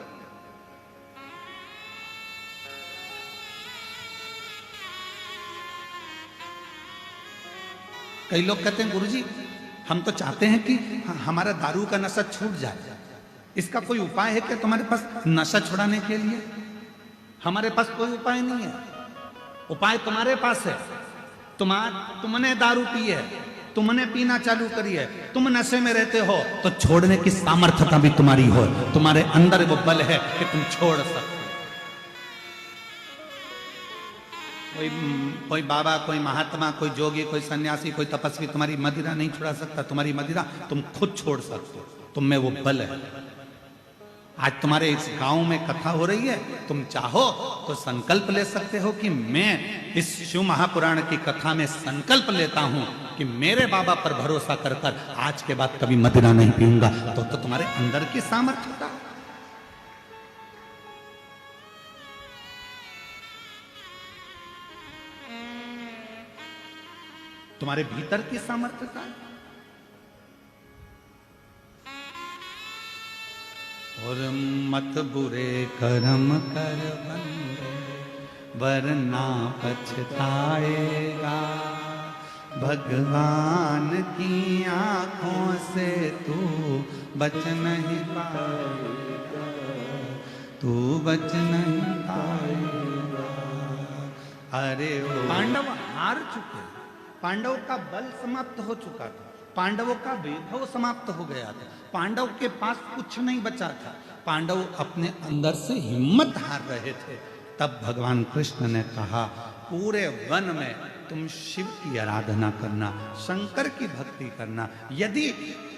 कई लोग कहते हैं गुरुजी हम तो चाहते हैं कि हमारा दारू का नशा छूट जाए, इसका कोई उपाय है क्या तुम्हारे पास नशा छुड़ाने के लिए? हमारे पास कोई उपाय नहीं है, उपाय तुम्हारे पास है। तुमने दारू पी है, तुमने पीना चालू करी है, तुम नशे में रहते हो, तो छोड़ने की सामर्थ्यता भी तुम्हारी हो, तुम्हारे अंदर वो बल है कि तुम छोड़ सकते। कोई बाबा, कोई महात्मा, कोई जोगी, कोई सन्यासी, कोई तपस्वी तुम्हारी मदिरा नहीं छुड़ा सकता। तुम्हारी मदिरा तुम खुद छोड़ सकते हो, तुम में वो बल है। आज तुम्हारे इस गांव में कथा हो रही है, तुम चाहो तो संकल्प ले सकते हो कि मैं इस शिव महापुराण की कथा में संकल्प लेता हूं कि मेरे बाबा पर भरोसा कर कर आज के बाद कभी मदिरा नहीं पीऊंगा। तो तुम्हारे अंदर की सामर्थ्यता, तुम्हारे भीतर की सामर्थ्यता है। और मत बुरे कर्म कर बंदे, वरना पछताएगा। भगवान की आंखों से तू बच नहीं पाएगा, तू बच नहीं पाएगा। अरे पांडव हार चुके, पांडव का बल समाप्त हो चुका था, पांडवों का वैभव समाप्त हो गया था, पांडव के पास कुछ नहीं बचा था, पांडव अपने अंदर से हिम्मत हार रहे थे। तब भगवान कृष्ण ने कहा पूरे वन में तुम शिव की आराधना करना, शंकर की भक्ति करना। यदि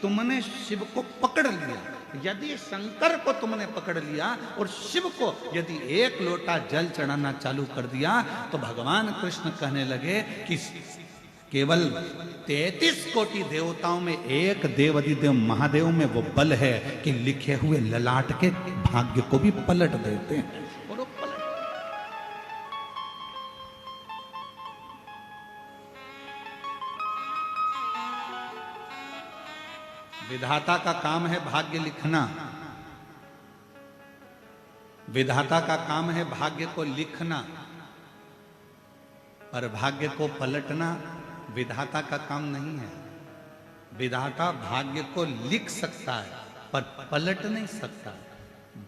तुमने शिव को पकड़ लिया, यदि शंकर को तुमने पकड़ लिया और शिव को यदि 1 लोटा जल चढ़ाना चालू कर दिया, तो भगवान कृष्ण कहने लगे कि केवल 33 कोटि देवताओं में एक देव अधिदेव महादेव में वो बल है कि लिखे हुए ललाट के भाग्य को भी पलट देते हैं। विधाता का काम है भाग्य लिखना, विधाता का काम है भाग्य को लिखना, पर भाग्य को पलटना विधाता का काम नहीं है। विधाता भाग्य को लिख सकता है पर पलट नहीं सकता।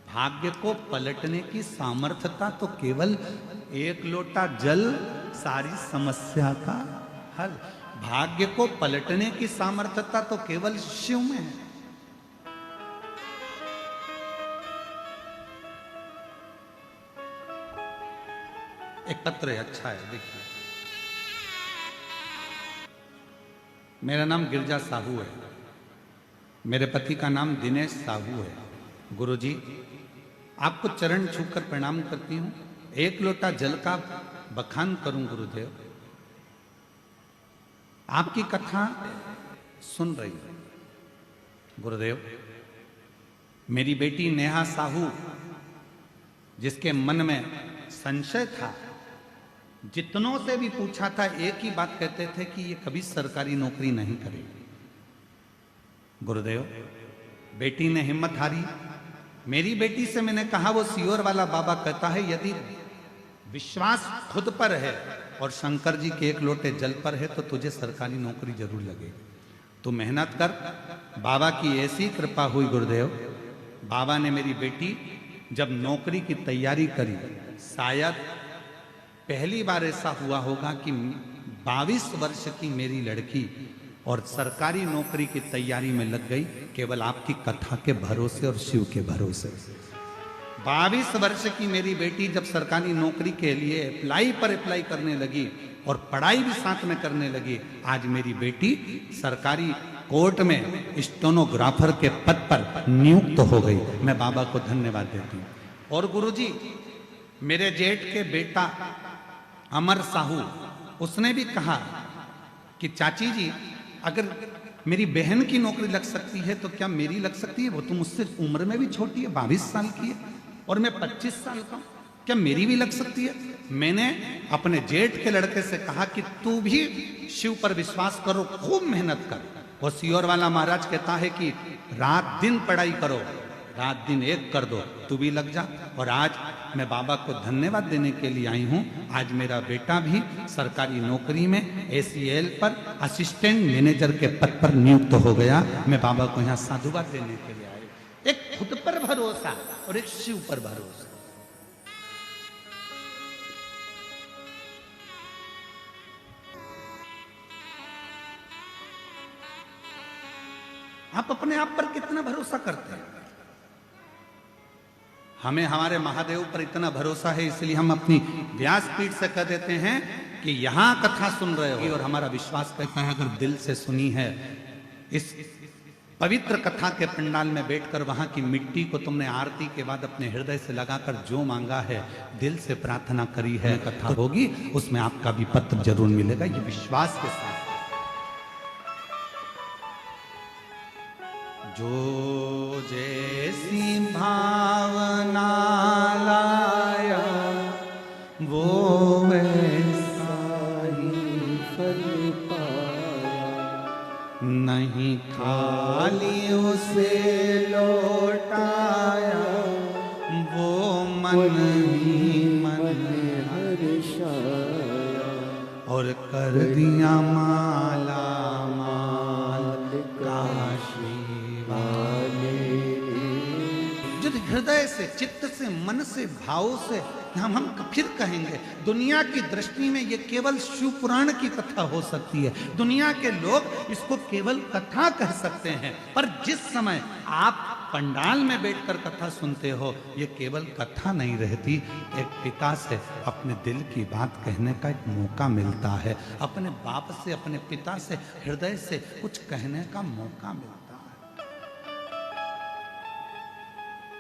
भाग्य को पलटने की सामर्थ्यता तो केवल एक लोटा जल सारी समस्या का हल। भाग्य को पलटने की सामर्थ्यता तो केवल शिव में है। एक पत्र है, अच्छा है, देखिए। मेरा नाम गिरजा साहू है, मेरे पति का नाम दिनेश साहू है। गुरुजी, आपको चरण छूकर प्रणाम करती हूं। एक लोटा जल का बखान करूं गुरुदेव। आपकी कथा सुन रही है गुरुदेव। मेरी बेटी नेहा साहू, जिसके मन में संशय था, जितनों से भी पूछा था एक ही बात कहते थे कि ये कभी सरकारी नौकरी नहीं करेगी। गुरुदेव, बेटी ने हिम्मत हारी। मेरी बेटी से मैंने कहा, वो सियोर वाला बाबा कहता है यदि विश्वास खुद पर है और शंकर जी के एक लोटे जल पर है तो तुझे सरकारी नौकरी जरूर लगेगी। तू मेहनत कर। बाबा की ऐसी कृपा हुई गुरुदेव, बाबा ने मेरी बेटी जब नौकरी की तैयारी करी, शायद पहली बार ऐसा हुआ होगा कि 22 वर्ष की मेरी लड़की और सरकारी नौकरी की तैयारी में लग गई, केवल आपकी कथा के भरोसे और शिव के भरोसे। 22 वर्ष की मेरी बेटी जब सरकारी नौकरी के लिए अप्लाई करने लगी और पढ़ाई भी साथ में करने लगी, आज मेरी बेटी सरकारी कोर्ट में स्टेनोग्राफर के पद पर नियुक्त हो गई। मैं बाबा को धन्यवाद देती हूँ। और गुरुजी, मेरे जेठ के बेटा अमर साहू, उसने भी कहा कि चाची जी, अगर मेरी बहन की नौकरी लग सकती है तो क्या मेरी लग सकती है? वो तो मुझसे उम्र में भी छोटी है, 22 साल की है और मैं 25 साल का हूं, क्या मेरी भी लग सकती है? मैंने अपने जेठ के लड़के से कहा कि तू भी शिव पर विश्वास करो, खूब मेहनत कर। वो सियोर वाला महाराज कहता है कि रात दिन पढ़ाई करो, रात दिन एक कर दो, तू भी लग जा। और आज मैं बाबा को धन्यवाद देने के लिए आई हूं। आज मेरा बेटा भी सरकारी नौकरी में ACL पर असिस्टेंट मैनेजर के पद पर नियुक्त हो गया। मैं बाबा को यहाँ साधुवाद देने के लिए आई। एक खुद पर भरोसा और एक शिव पर भरोसा। आप अपने आप पर कितना भरोसा करते हैं? हमें हमारे महादेव पर इतना भरोसा है, इसलिए हम अपनी व्यासपीठ से कह देते हैं कि यहां कथा सुन रहे हो, और हमारा विश्वास कहता है अगर दिल से सुनी है, इस पवित्र कथा के पंडाल में बैठकर वहां की मिट्टी को तुमने आरती के बाद अपने हृदय से लगाकर जो मांगा है, दिल से प्रार्थना करी है, कथा होगी, उसमें आपका भी पत्र जरूर मिलेगा। ये विश्वास के साथ। जो जैसी भावना लाया वो वैसा ही फल पाया, नहीं खाली उसे लौटाया, वो मन ही मन हर्षाया, और कर दिया माला माल काशी। जो हृदय से, चित्त से, मन से, भाव से हम फिर कहेंगे, दुनिया की दृष्टि में ये केवल शिव पुराण की कथा हो सकती है। दुनिया के लोग इसको केवल कथा कह सकते हैं, पर जिस समय आप पंडाल में बैठकर कथा सुनते हो, ये केवल कथा नहीं रहती। एक पिता से अपने दिल की बात कहने का एक मौका मिलता है, अपने बाप से, अपने पिता से हृदय से कुछ कहने का मौका मिलता है।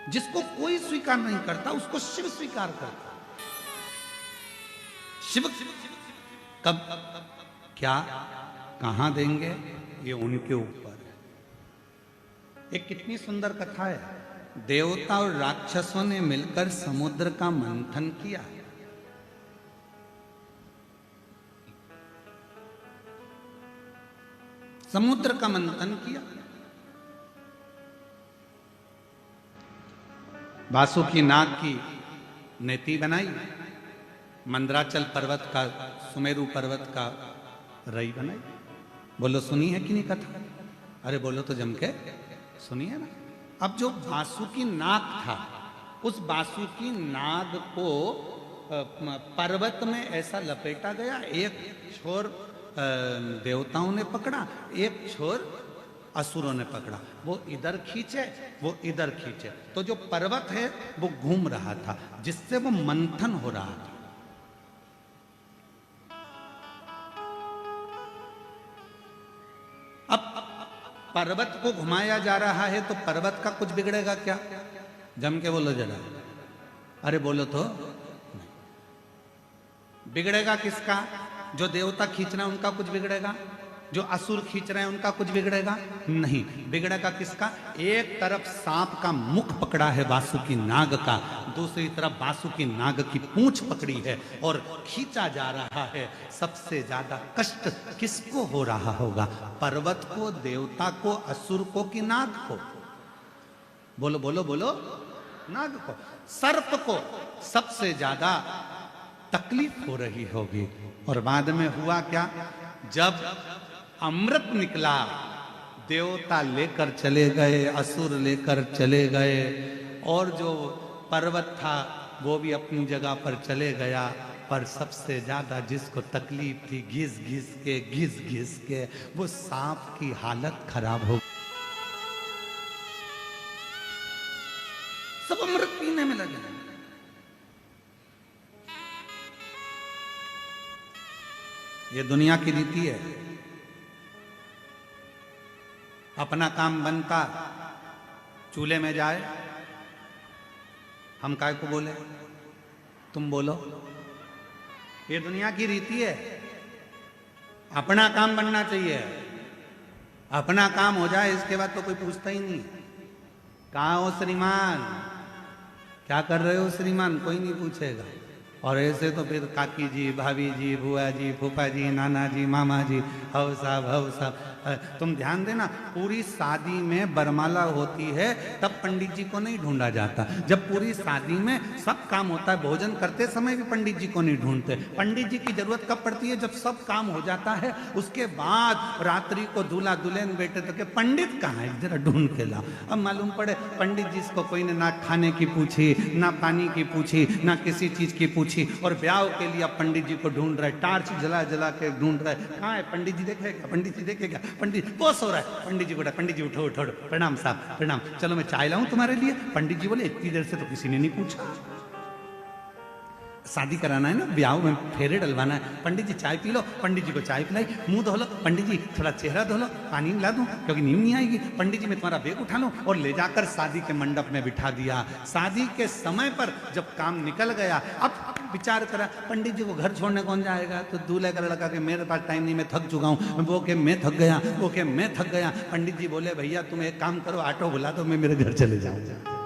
जिसको कोई स्वीकार नहीं करता, उसको शिव स्वीकार करता। शिव कब, क्या, कहां देंगे, ये उनके ऊपर है। एक कितनी सुंदर कथा है। देवता और राक्षसों ने मिलकर समुद्र का मंथन किया। समुद्र का मंथन किया वासुकी नाग की नेति बनाई, मंदराचल पर्वत का, सुमेरु पर्वत का रई बनाई। बोलो सुनी है कि नहीं कथा? अरे बोलो तो जम के सुनिए ना। अब जो वासुकी नाग था, उस वासुकी नाग को पर्वत में ऐसा लपेटा गया, एक छोर देवताओं ने पकड़ा, एक छोर असुरों ने पकड़ा। वो इधर खींचे, वो इधर खींचे, तो जो पर्वत है वो घूम रहा था, जिससे वो मंथन हो रहा था। अब पर्वत को घुमाया जा रहा है तो पर्वत का कुछ बिगड़ेगा क्या? जम के बोलो जरा। अरे बोलो तो। बिगड़ेगा किसका? जो देवता खींच रहे हैं उनका कुछ बिगड़ेगा? जो असुर खींच रहे हैं उनका कुछ बिगड़ेगा? नहीं। बिगड़ेगा किसका? एक तरफ सांप का मुख पकड़ा है वासुकी नाग का, दूसरी तरफ वासुकी नाग की पूंछ पकड़ी है और खींचा जा रहा है। सबसे ज्यादा कष्ट किसको हो रहा होगा? पर्वत को, देवता को, असुर को कि नाग को? बोलो बोलो बोलो। नाग को। सर्प को सबसे ज्यादा तकलीफ हो रही होगी। और बाद में हुआ क्या? जब अमृत निकला, देवता लेकर चले गए, असुर लेकर चले गए, और जो पर्वत था वो भी अपनी जगह पर चले गया। पर सबसे ज्यादा जिसको तकलीफ थी, घिस घिस के वो सांप की हालत खराब हो, सब अमृत पीने में लगे। ये दुनिया की रीति है। अपना काम बनता, चूल्हे में जाए, हम काय को बोले, तुम बोलो। ये दुनिया की रीति है। अपना काम बनना चाहिए, अपना काम हो जाए, इसके बाद तो कोई पूछता ही नहीं। कहाँ हो श्रीमान, क्या कर रहे हो श्रीमान, कोई नहीं पूछेगा। और ऐसे तो फिर काकी जी, भाभी जी, बुआ जी, फूफा जी, नाना जी, मामा जी, हव साहब। तुम ध्यान देना, पूरी शादी में बरमाला होती है तब पंडित जी को नहीं ढूंढा जाता। जब पूरी शादी में सब काम होता है, भोजन करते समय भी पंडित जी को नहीं ढूंढते। पंडित जी की जरूरत कब पड़ती है? जब सब काम हो जाता है, उसके बाद रात्रि को दूल्हा दुल्हन बैठे तो के पंडित कहाँ है, जरा ढूंढ के ला। अब मालूम पड़े पंडित जी को कोई ने ना खाने की पूछी, ना पानी की पूछी, ना किसी चीज की पूछी, और ब्याह के लिए पंडित जी को ढूंढ रहे, टार्च जला जला के ढूंढ रहे। कहाँ है पंडित जी, देखेगा पंडित जी, देखेगा पंडित, वो सो रहा है। पंडित जी बोला, पंडित जी उठो उठो, प्रणाम साहब प्रणाम, चलो मैं चाय लाऊं तुम्हारे लिए। पंडित जी बोले, इतनी देर से तो किसी ने नहीं पूछा। शादी कराना है ना, ब्याह में फेरे डलवाना है। पंडित जी चाय पी लो। पंडित जी को चाय पिलाई, मुंह धो लो। पंडित जी थोड़ा चेहरा धो लो, पानी मिला दूं क्योंकि नींद नहीं आएगी। पंडित जी मैं तुम्हारा बैग उठा लो और ले जाकर शादी के मंडप में बिठा दिया। शादी के समय पर जब काम निकल गया, अब विचार करा, पंडित जी को घर छोड़ने कौन जाएगा? तो दूल्हे का लड़का के मेरे पास टाइम नहीं, मैं थक चुका हूँ। वो के मैं थक गया, वो के मैं थक गया। पंडित जी बोले, भैया तुम एक काम करो, ऑटो बुला दो, मैं मेरे घर चले जाऊँ।